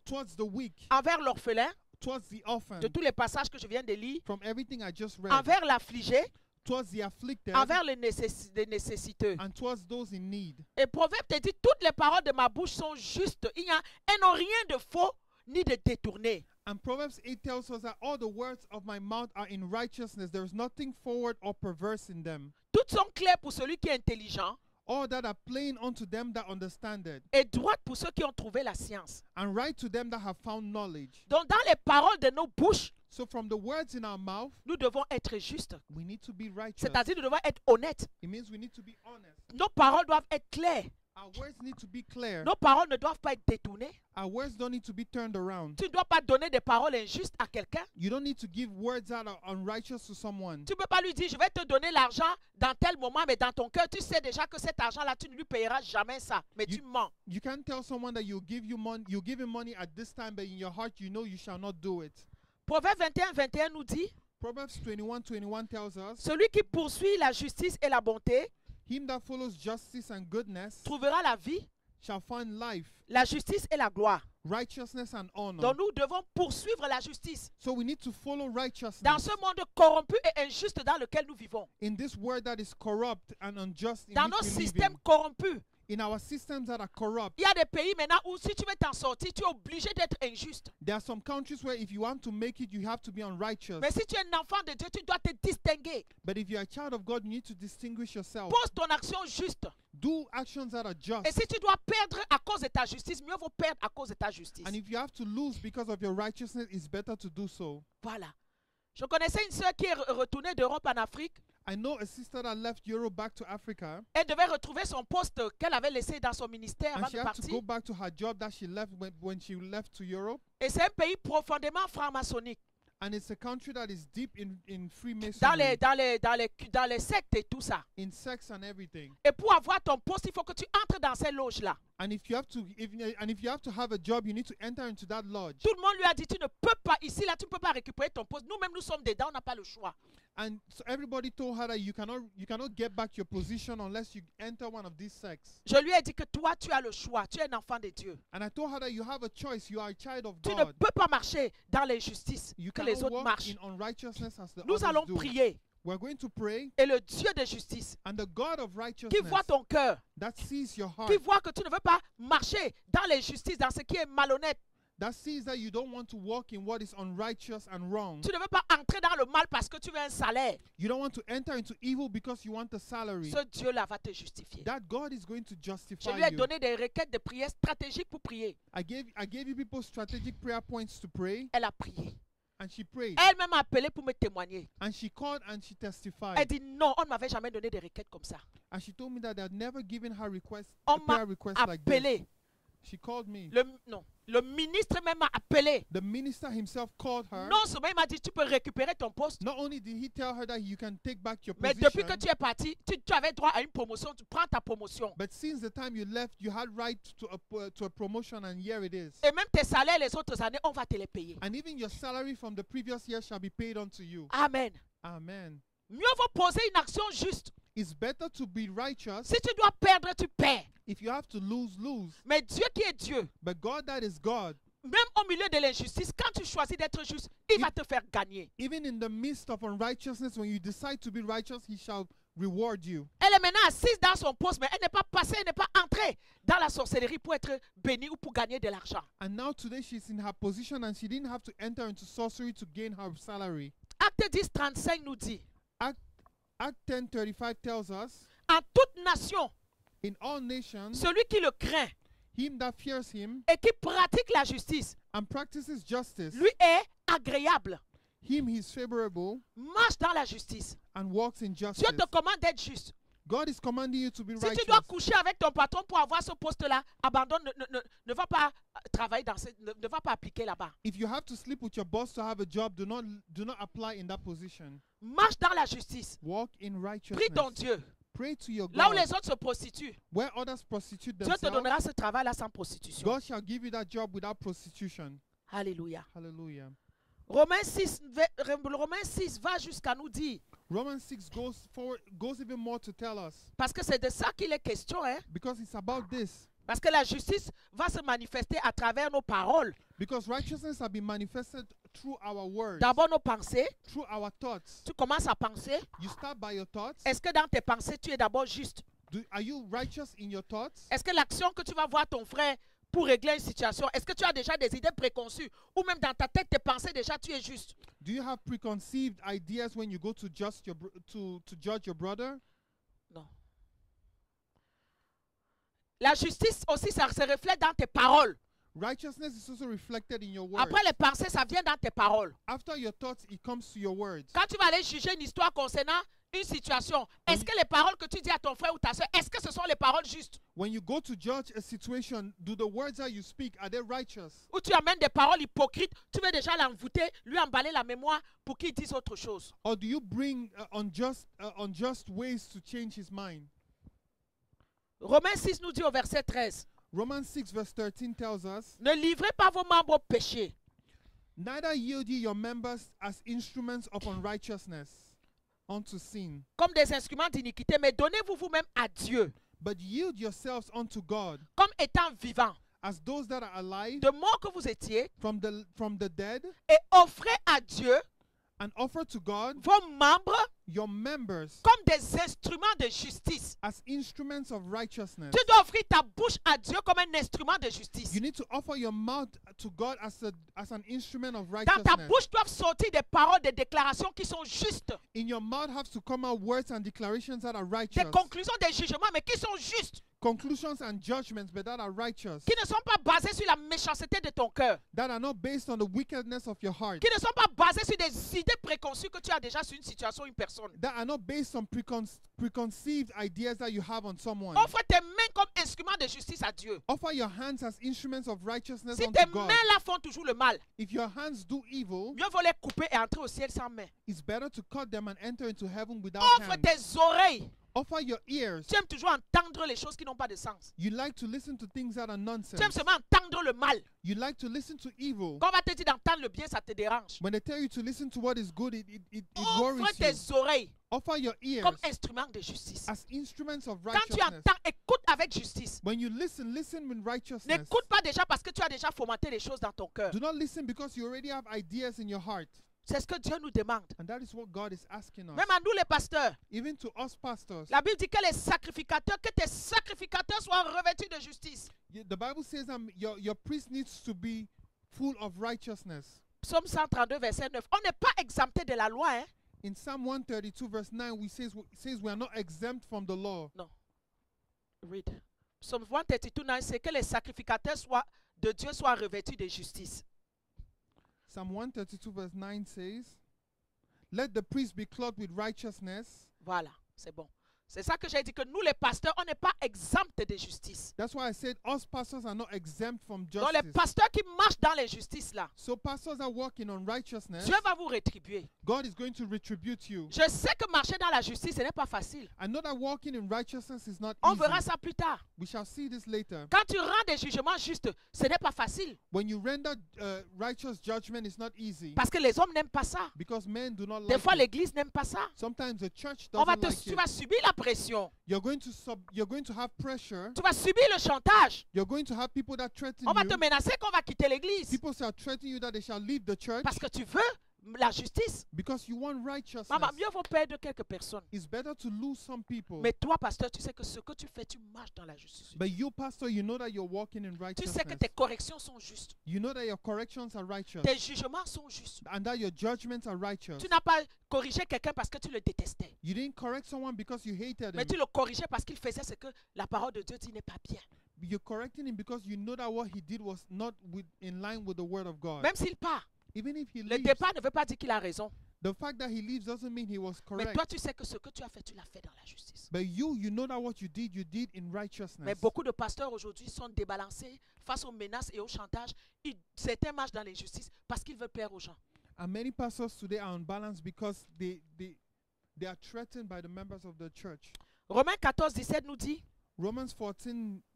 [SPEAKER 2] towards the weak,
[SPEAKER 1] envers l'orphelin,
[SPEAKER 2] towards the orphan,
[SPEAKER 1] de tous les passages que je viens de lire,
[SPEAKER 2] from everything I just read,
[SPEAKER 1] envers l'affligé,
[SPEAKER 2] towards the afflicted,
[SPEAKER 1] envers les nécessiteux.
[SPEAKER 2] and towards those in need.
[SPEAKER 1] Et Proverbe te dit, toutes les paroles de ma bouche sont justes. Elles n'ont rien de faux ni de détourné.
[SPEAKER 2] And Proverbs 8 tells us that all the words of my mouth are in righteousness. There is nothing forward or perverse in them.
[SPEAKER 1] Toutes sont claires pour celui qui est intelligent
[SPEAKER 2] All that are plain unto them that understand it,
[SPEAKER 1] et droites pour ceux qui ont trouvé la science.
[SPEAKER 2] and right to them that have found knowledge.
[SPEAKER 1] Donc dans les paroles de nos bouches,
[SPEAKER 2] So from the words in our mouth,
[SPEAKER 1] nous devons être justes.
[SPEAKER 2] we need to be righteous.
[SPEAKER 1] C'est-à-dire nous devons être honnêtes.
[SPEAKER 2] It means we need to be honest.
[SPEAKER 1] Nos paroles doivent être claires.
[SPEAKER 2] Our words need to be clear.
[SPEAKER 1] Nos paroles ne doivent pas être détournées.
[SPEAKER 2] Our words don't need to be turned around.
[SPEAKER 1] Tu ne dois pas donner des paroles injustes à quelqu'un.
[SPEAKER 2] You don't need to give words that are unrighteous to someone.
[SPEAKER 1] Tu ne peux pas lui dire, je vais te donner l'argent dans tel moment, mais dans ton cœur, tu sais déjà que cet argent-là, tu ne lui payeras jamais ça. Mais tu mens.
[SPEAKER 2] You can't tell someone that you'll give him money at this time, but in your heart you know you shall not do it.
[SPEAKER 1] Proverbe 21, 21 nous dit,
[SPEAKER 2] Proverbs 21:21 tells us,
[SPEAKER 1] celui qui poursuit la justice et la bonté
[SPEAKER 2] him that follows justice and goodness
[SPEAKER 1] trouvera la vie,
[SPEAKER 2] shall find life,
[SPEAKER 1] la justice et la gloire.
[SPEAKER 2] righteousness and honor.
[SPEAKER 1] Donc nous devons poursuivre la justice
[SPEAKER 2] So we need to follow righteousness
[SPEAKER 1] dans ce monde corrompu et injuste dans lequel nous vivons.
[SPEAKER 2] in this world that is corrupt and unjust in
[SPEAKER 1] Dans
[SPEAKER 2] which
[SPEAKER 1] nos
[SPEAKER 2] we live
[SPEAKER 1] systèmes
[SPEAKER 2] in.
[SPEAKER 1] corrompus.
[SPEAKER 2] In our systems that are corrupt.
[SPEAKER 1] Il y a des pays maintenant où si tu veux t'en sortir, tu es obligé d'être injuste.
[SPEAKER 2] There are some countries where if you want to make it, you have to be unrighteous.
[SPEAKER 1] Mais si tu es un enfant de Dieu, tu dois te distinguer.
[SPEAKER 2] But if you're a child of God, you need to distinguish yourself.
[SPEAKER 1] Pose ton action juste.
[SPEAKER 2] Do actions that are just.
[SPEAKER 1] Et si tu dois perdre à cause de ta justice, mieux vaut perdre à cause de ta justice.
[SPEAKER 2] And if you have to lose because of your righteousness, it's better to do so.
[SPEAKER 1] Voilà. Je connaissais une sœur qui est retournée d'Europe en Afrique.
[SPEAKER 2] I know a sister that left Europe back to Africa,
[SPEAKER 1] Elle devait retrouver son poste qu'elle avait laissé dans son ministère
[SPEAKER 2] and
[SPEAKER 1] avant
[SPEAKER 2] she
[SPEAKER 1] de
[SPEAKER 2] had to
[SPEAKER 1] partir.
[SPEAKER 2] go back to her job that she left when she left to Europe.
[SPEAKER 1] Et c'est un pays profondément franc-maçonnique.
[SPEAKER 2] And it's a country that is deep in
[SPEAKER 1] Dans
[SPEAKER 2] Freemasonry,
[SPEAKER 1] les sectes et tout ça.
[SPEAKER 2] in sex and everything.
[SPEAKER 1] Et pour avoir ton poste, il faut que tu entres dans ces loges-là.
[SPEAKER 2] And if you have to have a job, you need to enter into that lodge.
[SPEAKER 1] Tout le monde lui a dit, tu ne peux pas, ici, là, tu ne peux pas récupérer ton poste. Nous-mêmes, nous sommes dedans, on n'a pas le choix.
[SPEAKER 2] And so everybody told her that you cannot get back your position unless you enter one of these sects.
[SPEAKER 1] Je lui ai dit que toi, tu as le choix. Tu es un enfant de Dieu.
[SPEAKER 2] And I told her that you have a choice. You are a child of
[SPEAKER 1] Tu ne
[SPEAKER 2] God.
[SPEAKER 1] peux pas marcher dans l'injustice
[SPEAKER 2] You
[SPEAKER 1] que les
[SPEAKER 2] cannot
[SPEAKER 1] autres
[SPEAKER 2] walk
[SPEAKER 1] marchent.
[SPEAKER 2] in unrighteousness as the
[SPEAKER 1] Nous
[SPEAKER 2] others
[SPEAKER 1] allons
[SPEAKER 2] do.
[SPEAKER 1] prier.
[SPEAKER 2] We're going to pray,
[SPEAKER 1] Et le Dieu de justice,
[SPEAKER 2] and the God of
[SPEAKER 1] qui
[SPEAKER 2] righteousness
[SPEAKER 1] voit ton cœur,
[SPEAKER 2] that sees your heart,
[SPEAKER 1] qui voit que tu ne veux pas marcher dans l'injustice, dans ce qui est malhonnête,
[SPEAKER 2] that sees that you don't want to walk in what is unrighteous and wrong.
[SPEAKER 1] tu ne veux pas entrer dans le mal parce que tu veux un salaire,
[SPEAKER 2] You don't want to enter into evil because you want a salary.
[SPEAKER 1] ce Dieu-là va te justifier.
[SPEAKER 2] That God is going to
[SPEAKER 1] Je
[SPEAKER 2] justify
[SPEAKER 1] lui ai
[SPEAKER 2] you.
[SPEAKER 1] donné des requêtes de prière stratégiques pour prier.
[SPEAKER 2] I gave you people strategic prayer points to pray,
[SPEAKER 1] Elle a prié.
[SPEAKER 2] and she prayed.
[SPEAKER 1] Elle-même m'a appelé pour me témoigner.
[SPEAKER 2] And she called and she
[SPEAKER 1] Elle
[SPEAKER 2] testified.
[SPEAKER 1] dit non, on ne m'avait jamais donné des requêtes comme ça.
[SPEAKER 2] And she told me that they had never given her
[SPEAKER 1] On
[SPEAKER 2] a
[SPEAKER 1] m'a
[SPEAKER 2] prayer request like this.
[SPEAKER 1] appelé.
[SPEAKER 2] She called me.
[SPEAKER 1] Le ministre même m'a appelé.
[SPEAKER 2] The minister himself called her.
[SPEAKER 1] Non seulement il m'a dit tu peux récupérer ton poste,
[SPEAKER 2] Not only did he tell her that you can take back your
[SPEAKER 1] mais depuis que
[SPEAKER 2] position,
[SPEAKER 1] tu es parti, tu avais droit à une promotion, tu prends ta promotion.
[SPEAKER 2] but since the time you left, you had right to a promotion, and here it is.
[SPEAKER 1] Et même tes salaires les autres années, on va te les payer.
[SPEAKER 2] And even your salary from the previous year shall be paid unto you.
[SPEAKER 1] Amen.
[SPEAKER 2] Amen.
[SPEAKER 1] Mieux vaut poser une action juste.
[SPEAKER 2] It's better to be righteous.
[SPEAKER 1] Si tu dois perdre, tu perds.
[SPEAKER 2] If you have to lose, lose.
[SPEAKER 1] Mais Dieu qui est Dieu,
[SPEAKER 2] But God that is God,
[SPEAKER 1] même au milieu de l'injustice, quand tu choisis d'être juste, il va te faire gagner.
[SPEAKER 2] even in the midst of unrighteousness, when you decide to be righteous, he shall reward you.
[SPEAKER 1] Elle est maintenant assise dans son poste, mais elle n'est pas passée, elle n'est pas entrée dans la sorcellerie pour être bénie ou pour gagner de l'argent.
[SPEAKER 2] And now today she's in her position and she didn't have to enter into sorcery to gain her salary.
[SPEAKER 1] Acte 10, 35 nous dit,
[SPEAKER 2] Act 10:35 tells us,
[SPEAKER 1] en toute nation,
[SPEAKER 2] in all nations,
[SPEAKER 1] celui qui le craint
[SPEAKER 2] him that fears him
[SPEAKER 1] et qui pratique la justice,
[SPEAKER 2] and practices justice,
[SPEAKER 1] lui est agréable,
[SPEAKER 2] him he is favorable
[SPEAKER 1] marche dans la justice.
[SPEAKER 2] and walks in
[SPEAKER 1] Dieu
[SPEAKER 2] justice.
[SPEAKER 1] te commande d'être juste.
[SPEAKER 2] God is commanding you to be
[SPEAKER 1] Si tu
[SPEAKER 2] righteous.
[SPEAKER 1] dois coucher avec ton patron pour avoir ce poste-là, abandonne, ne va pas travailler ne va pas appliquer là-bas.
[SPEAKER 2] If you have to sleep with your boss to have a job, do not apply in that position.
[SPEAKER 1] Marche dans la justice.
[SPEAKER 2] Walk in
[SPEAKER 1] Prie
[SPEAKER 2] righteousness.
[SPEAKER 1] ton Dieu.
[SPEAKER 2] Pray to your
[SPEAKER 1] Là où
[SPEAKER 2] God.
[SPEAKER 1] les autres se prostituent,
[SPEAKER 2] Where others prostitute
[SPEAKER 1] Dieu te
[SPEAKER 2] themselves,
[SPEAKER 1] donnera ce travail-là sans prostitution.
[SPEAKER 2] God shall give you that job without prostitution.
[SPEAKER 1] Alléluia.
[SPEAKER 2] Hallelujah.
[SPEAKER 1] Romains 6 va jusqu'à nous dire,
[SPEAKER 2] Romans 6 goes even more to tell us,
[SPEAKER 1] parce que c'est de ça qu'il est question, hein?
[SPEAKER 2] because it's about this.
[SPEAKER 1] Parce que la justice va se manifester à travers nos paroles.
[SPEAKER 2] Because righteousness has been manifested through our words,
[SPEAKER 1] D'abord nos pensées.
[SPEAKER 2] through our thoughts.
[SPEAKER 1] Tu commences à penser.
[SPEAKER 2] You start by your thoughts.
[SPEAKER 1] Est-ce que dans tes pensées, tu es d'abord juste?
[SPEAKER 2] Are you righteous in your thoughts?
[SPEAKER 1] Est-ce que l'action que tu vas voir ton frère pour régler une situation, est-ce que tu as déjà des idées préconçues? Ou même dans ta tête, tes pensées, déjà, tu es juste?
[SPEAKER 2] Do you have preconceived ideas when you go to judge your brother?
[SPEAKER 1] Non. La justice aussi, ça se reflète dans tes paroles.
[SPEAKER 2] Righteousness is also reflected in your words.
[SPEAKER 1] Après les pensées, ça vient dans tes paroles.
[SPEAKER 2] After your thoughts, it comes to your words.
[SPEAKER 1] Quand tu vas aller juger une histoire concernant une situation, est-ce que les paroles que tu dis à ton frère ou ta soeur, est-ce que ce sont les paroles justes?
[SPEAKER 2] When you go to judge a situation, do the words that you speak, are they righteous?
[SPEAKER 1] Ou tu amènes des paroles hypocrites, tu veux déjà l'envoûter, lui emballer la mémoire pour qu'il dise autre chose?
[SPEAKER 2] Or do you bring unjust ways to change his mind?
[SPEAKER 1] Romains 6 nous dit au verset 13,
[SPEAKER 2] Romans 6 verse 13 tells us,
[SPEAKER 1] ne livrez pas vos membres au péché,
[SPEAKER 2] neither yield ye your members as instruments of unrighteousness unto sin,
[SPEAKER 1] comme des instruments d'iniquité, mais donnez-vous vous-même à Dieu,
[SPEAKER 2] but yield yourselves unto God
[SPEAKER 1] comme étant vivants,
[SPEAKER 2] as those that are alive
[SPEAKER 1] de mort que vous étiez,
[SPEAKER 2] from the dead,
[SPEAKER 1] et offrez à Dieu
[SPEAKER 2] and offer to God
[SPEAKER 1] vos membres
[SPEAKER 2] your members
[SPEAKER 1] comme des instruments de justice.
[SPEAKER 2] as instruments of righteousness.
[SPEAKER 1] Tu dois offrir ta bouche à Dieu comme un instrument de justice.
[SPEAKER 2] You need to offer your mouth to God as an instrument of
[SPEAKER 1] Dans ta
[SPEAKER 2] righteousness.
[SPEAKER 1] bouche doivent sortir des paroles, des déclarations qui sont justes,
[SPEAKER 2] In your mouth have to come out words and declarations that are
[SPEAKER 1] des
[SPEAKER 2] righteous.
[SPEAKER 1] conclusions, des jugements, mais qui sont justes,
[SPEAKER 2] Conclusions and judgments, but that are righteous.
[SPEAKER 1] qui ne sont pas basés sur la méchanceté de ton cœur,
[SPEAKER 2] That are not based on the wickedness of your heart.
[SPEAKER 1] qui ne sont pas basés sur des idées préconçues que tu as déjà sur une situation, une personne.
[SPEAKER 2] That are not based on preconceived ideas that you have on someone.
[SPEAKER 1] Offre tes mains comme instruments de justice à Dieu.
[SPEAKER 2] Offer your hands as instruments of righteousness
[SPEAKER 1] Si
[SPEAKER 2] unto
[SPEAKER 1] tes
[SPEAKER 2] God.
[SPEAKER 1] mains là font toujours le mal,
[SPEAKER 2] If your hands do evil,
[SPEAKER 1] mieux vaut les couper et entrer au ciel sans main.
[SPEAKER 2] it's better to cut them and enter into heaven without
[SPEAKER 1] Offre
[SPEAKER 2] hands.
[SPEAKER 1] tes oreilles
[SPEAKER 2] Offer your ears.
[SPEAKER 1] Tu aimes toujours entendre les choses qui n'ont pas de sens.
[SPEAKER 2] You like to listen to things that are
[SPEAKER 1] Tu aimes
[SPEAKER 2] nonsense.
[SPEAKER 1] seulement entendre le mal.
[SPEAKER 2] You like to listen to evil.
[SPEAKER 1] Quand on va te dire d'entendre le bien, ça te dérange.
[SPEAKER 2] When they tell you to listen to what is good, it
[SPEAKER 1] Ouvre
[SPEAKER 2] worries you.
[SPEAKER 1] tes oreilles
[SPEAKER 2] Offer your ears
[SPEAKER 1] comme instrument de justice.
[SPEAKER 2] as instruments of
[SPEAKER 1] Quand tu
[SPEAKER 2] righteousness.
[SPEAKER 1] entends, écoute avec justice.
[SPEAKER 2] When you listen, listen with righteousness.
[SPEAKER 1] N'écoute pas déjà parce que tu as déjà fomenté les choses dans ton cœur.
[SPEAKER 2] Do not listen because you already have ideas in your heart.
[SPEAKER 1] C'est ce que Dieu nous demande.
[SPEAKER 2] And that is what God is asking us.
[SPEAKER 1] Même à nous les pasteurs.
[SPEAKER 2] Even to us pastors.
[SPEAKER 1] La Bible dit que les sacrificateurs, que tes sacrificateurs soient revêtus de justice.
[SPEAKER 2] The Bible says your priest needs to be full of righteousness.
[SPEAKER 1] Psaume 132, verset 9. On n'est pas exempté de la loi. Hein?
[SPEAKER 2] In Psalm 132 verse 9, says we are not exempt from the law.
[SPEAKER 1] Non. Read. Psaume 132, 9, c'est que les sacrificateurs de Dieu soient revêtus de justice.
[SPEAKER 2] Psalm 132 verse 9 says, let the priest be clothed with righteousness.
[SPEAKER 1] Voilà, c'est bon. C'est ça que j'ai dit, que nous les pasteurs, on n'est pas exemptés de justice.
[SPEAKER 2] That's why I said us pastors are not exempt from
[SPEAKER 1] Donc
[SPEAKER 2] justice.
[SPEAKER 1] les pasteurs qui marchent dans les justices là,
[SPEAKER 2] So pastors are working on righteousness.
[SPEAKER 1] Dieu va vous rétribuer.
[SPEAKER 2] God is going to retribute you.
[SPEAKER 1] Je sais que marcher dans la justice, ce n'est pas facile.
[SPEAKER 2] I know that walking in righteousness is not
[SPEAKER 1] On
[SPEAKER 2] easy.
[SPEAKER 1] verra ça plus tard.
[SPEAKER 2] We shall see this later.
[SPEAKER 1] Quand tu rends des jugements justes, ce n'est pas facile.
[SPEAKER 2] When you render righteous judgment, it's not easy.
[SPEAKER 1] Parce que les hommes n'aiment pas ça.
[SPEAKER 2] Because men do not
[SPEAKER 1] Des
[SPEAKER 2] like
[SPEAKER 1] fois,
[SPEAKER 2] it.
[SPEAKER 1] l'église n'aime pas ça.
[SPEAKER 2] Sometimes the church
[SPEAKER 1] Tu
[SPEAKER 2] doesn't like
[SPEAKER 1] vas
[SPEAKER 2] it.
[SPEAKER 1] subir la pression.
[SPEAKER 2] You're going to have pressure.
[SPEAKER 1] Tu vas subir le chantage.
[SPEAKER 2] You're going to have people that threaten
[SPEAKER 1] On va te
[SPEAKER 2] you.
[SPEAKER 1] menacer qu'on va quitter l'église.
[SPEAKER 2] People shall threaten you that they shall leave the church
[SPEAKER 1] Parce que tu veux la justice.
[SPEAKER 2] because you want righteousness.
[SPEAKER 1] Maman, mieux vaut perdre quelques personnes.
[SPEAKER 2] It's better to lose some people.
[SPEAKER 1] Mais toi, pasteur, tu sais que ce que tu fais, tu marches dans la justice.
[SPEAKER 2] But you, pastor, you know that you're walking in
[SPEAKER 1] Tu
[SPEAKER 2] righteousness.
[SPEAKER 1] sais que tes corrections sont justes.
[SPEAKER 2] You know that your corrections are righteous.
[SPEAKER 1] Tes jugements sont justes.
[SPEAKER 2] And that your judgments are righteous.
[SPEAKER 1] Tu n'as pas corrigé quelqu'un parce que tu le détestais.
[SPEAKER 2] You didn't correct someone because you hated
[SPEAKER 1] Mais
[SPEAKER 2] him.
[SPEAKER 1] tu le corrigeais parce qu'il faisait ce que la parole de Dieu dit n'est pas bien.
[SPEAKER 2] You're correcting him because you know that what he did was not in line with the word of God.
[SPEAKER 1] Même s'il part,
[SPEAKER 2] Even if he
[SPEAKER 1] le
[SPEAKER 2] leaves,
[SPEAKER 1] départ ne veut pas dire qu'il a raison.
[SPEAKER 2] the fact that he leaves doesn't mean he was
[SPEAKER 1] Mais
[SPEAKER 2] correct.
[SPEAKER 1] toi, tu sais que ce que tu as fait, tu l'as fait dans la justice.
[SPEAKER 2] But you know that what you did in righteousness.
[SPEAKER 1] Mais beaucoup de pasteurs aujourd'hui sont débalancés face aux menaces et au chantage. Certains marchent dans l'injustice parce qu'ils veulent plaire aux gens.
[SPEAKER 2] And many pastors today are unbalanced because they are threatened by the members of the church.
[SPEAKER 1] Romains 14, 17 nous dit,
[SPEAKER 2] Romans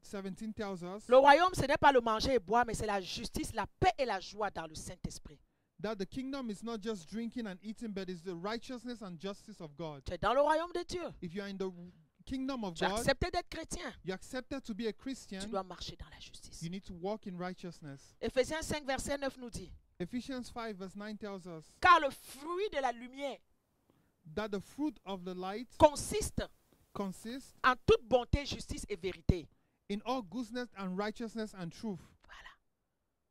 [SPEAKER 2] 14:17 tells us
[SPEAKER 1] le royaume, ce n'est pas le manger et boire, mais c'est la justice, la paix et la joie dans le Saint-Esprit.
[SPEAKER 2] that the kingdom is not just drinking and eating, but it's the righteousness and justice of God.
[SPEAKER 1] Tu es dans le royaume de Dieu.
[SPEAKER 2] If you are in the kingdom of
[SPEAKER 1] Tu as
[SPEAKER 2] God,
[SPEAKER 1] accepté d'être chrétien.
[SPEAKER 2] you accepted to be a Christian,
[SPEAKER 1] Tu dois marcher dans la justice.
[SPEAKER 2] you need to walk in righteousness.
[SPEAKER 1] Éphésiens 5, verset 9 nous dit,
[SPEAKER 2] Ephesians 5 verse 9 tells us
[SPEAKER 1] car le fruit de la lumière
[SPEAKER 2] that the fruit of the light
[SPEAKER 1] consiste
[SPEAKER 2] consists
[SPEAKER 1] en toute bonté, justice et vérité.
[SPEAKER 2] in all goodness and righteousness and truth.
[SPEAKER 1] Voilà.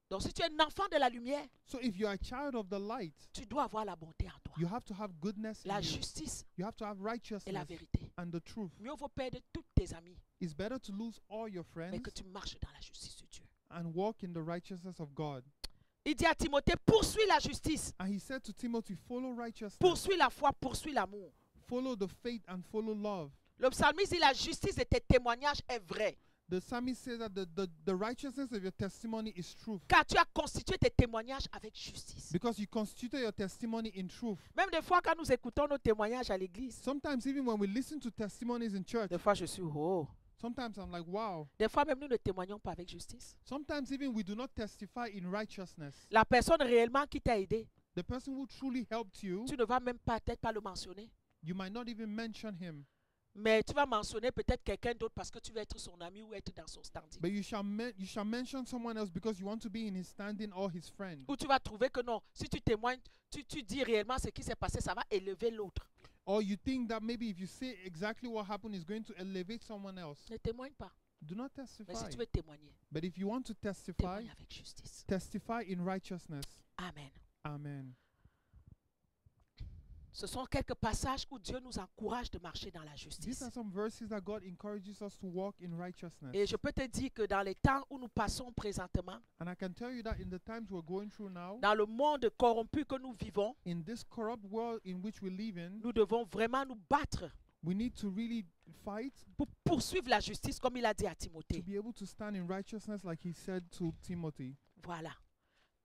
[SPEAKER 1] Donc si tu es un enfant de la lumière,
[SPEAKER 2] So if you are a child of the light,
[SPEAKER 1] tu dois avoir la bonté en toi.
[SPEAKER 2] you have to have goodness in
[SPEAKER 1] La
[SPEAKER 2] you.
[SPEAKER 1] justice
[SPEAKER 2] You have to have
[SPEAKER 1] et la
[SPEAKER 2] righteousness
[SPEAKER 1] vérité.
[SPEAKER 2] and the truth.
[SPEAKER 1] Mieux vaut perdre tous tes amis,
[SPEAKER 2] It's better to lose all your
[SPEAKER 1] mais
[SPEAKER 2] friends
[SPEAKER 1] que tu marches dans la justice de Dieu.
[SPEAKER 2] and walk in the righteousness of God.
[SPEAKER 1] Il dit à Timothée, poursuis la justice,
[SPEAKER 2] And he said to Timothy, follow righteousness,
[SPEAKER 1] poursuis la foi, poursuis l'amour.
[SPEAKER 2] follow the faith and follow love.
[SPEAKER 1] Le psalmiste dit, la justice de tes témoignages est vraie,
[SPEAKER 2] The psalmist says that the righteousness of your testimony is truth
[SPEAKER 1] car tu as constitué tes témoignages avec justice.
[SPEAKER 2] because you constitute your testimony in truth.
[SPEAKER 1] Même des fois, quand nous écoutons nos témoignages à l'église,
[SPEAKER 2] Sometimes even when we listen to testimonies in church,
[SPEAKER 1] des fois je suis oh.
[SPEAKER 2] sometimes I'm like, wow.
[SPEAKER 1] Des fois même nous ne témoignons pas avec justice.
[SPEAKER 2] Sometimes even we do not testify in righteousness.
[SPEAKER 1] La personne réellement qui t'a aidé,
[SPEAKER 2] The person who truly helped you,
[SPEAKER 1] tu ne vas même pas peut-être pas le mentionner.
[SPEAKER 2] you might not even mention him,
[SPEAKER 1] Mais tu vas mentionner peut-être quelqu'un d'autre parce que tu veux être son ami ou être dans son standing.
[SPEAKER 2] but you shall mention someone else because you want to be in his standing or his friend.
[SPEAKER 1] Ou tu vas trouver que non, si tu témoignes, tu dis réellement ce qui s'est passé, ça va élever l'autre.
[SPEAKER 2] Or you think that maybe if you say exactly what happened, it's going to elevate someone else.
[SPEAKER 1] Ne témoigne pas.
[SPEAKER 2] Do not
[SPEAKER 1] Mais si
[SPEAKER 2] testify.
[SPEAKER 1] tu veux témoigner,
[SPEAKER 2] But if you want to testify,
[SPEAKER 1] témoigne avec justice.
[SPEAKER 2] testify in righteousness.
[SPEAKER 1] Amen.
[SPEAKER 2] Amen.
[SPEAKER 1] Ce sont quelques passages où Dieu nous encourage de marcher dans la
[SPEAKER 2] These
[SPEAKER 1] justice.
[SPEAKER 2] are some verses that God encourages us to walk in righteousness.
[SPEAKER 1] Et je peux te dire que dans les temps où nous passons présentement,
[SPEAKER 2] And I can tell you that in the times we're going through now,
[SPEAKER 1] dans le monde corrompu que nous vivons,
[SPEAKER 2] in this corrupt world in which we live in,
[SPEAKER 1] nous devons vraiment nous battre
[SPEAKER 2] we need to really fight
[SPEAKER 1] pour poursuivre la justice comme il a dit à
[SPEAKER 2] to
[SPEAKER 1] Timothée.
[SPEAKER 2] be able to stand in righteousness like he said to Timothy.
[SPEAKER 1] Voilà.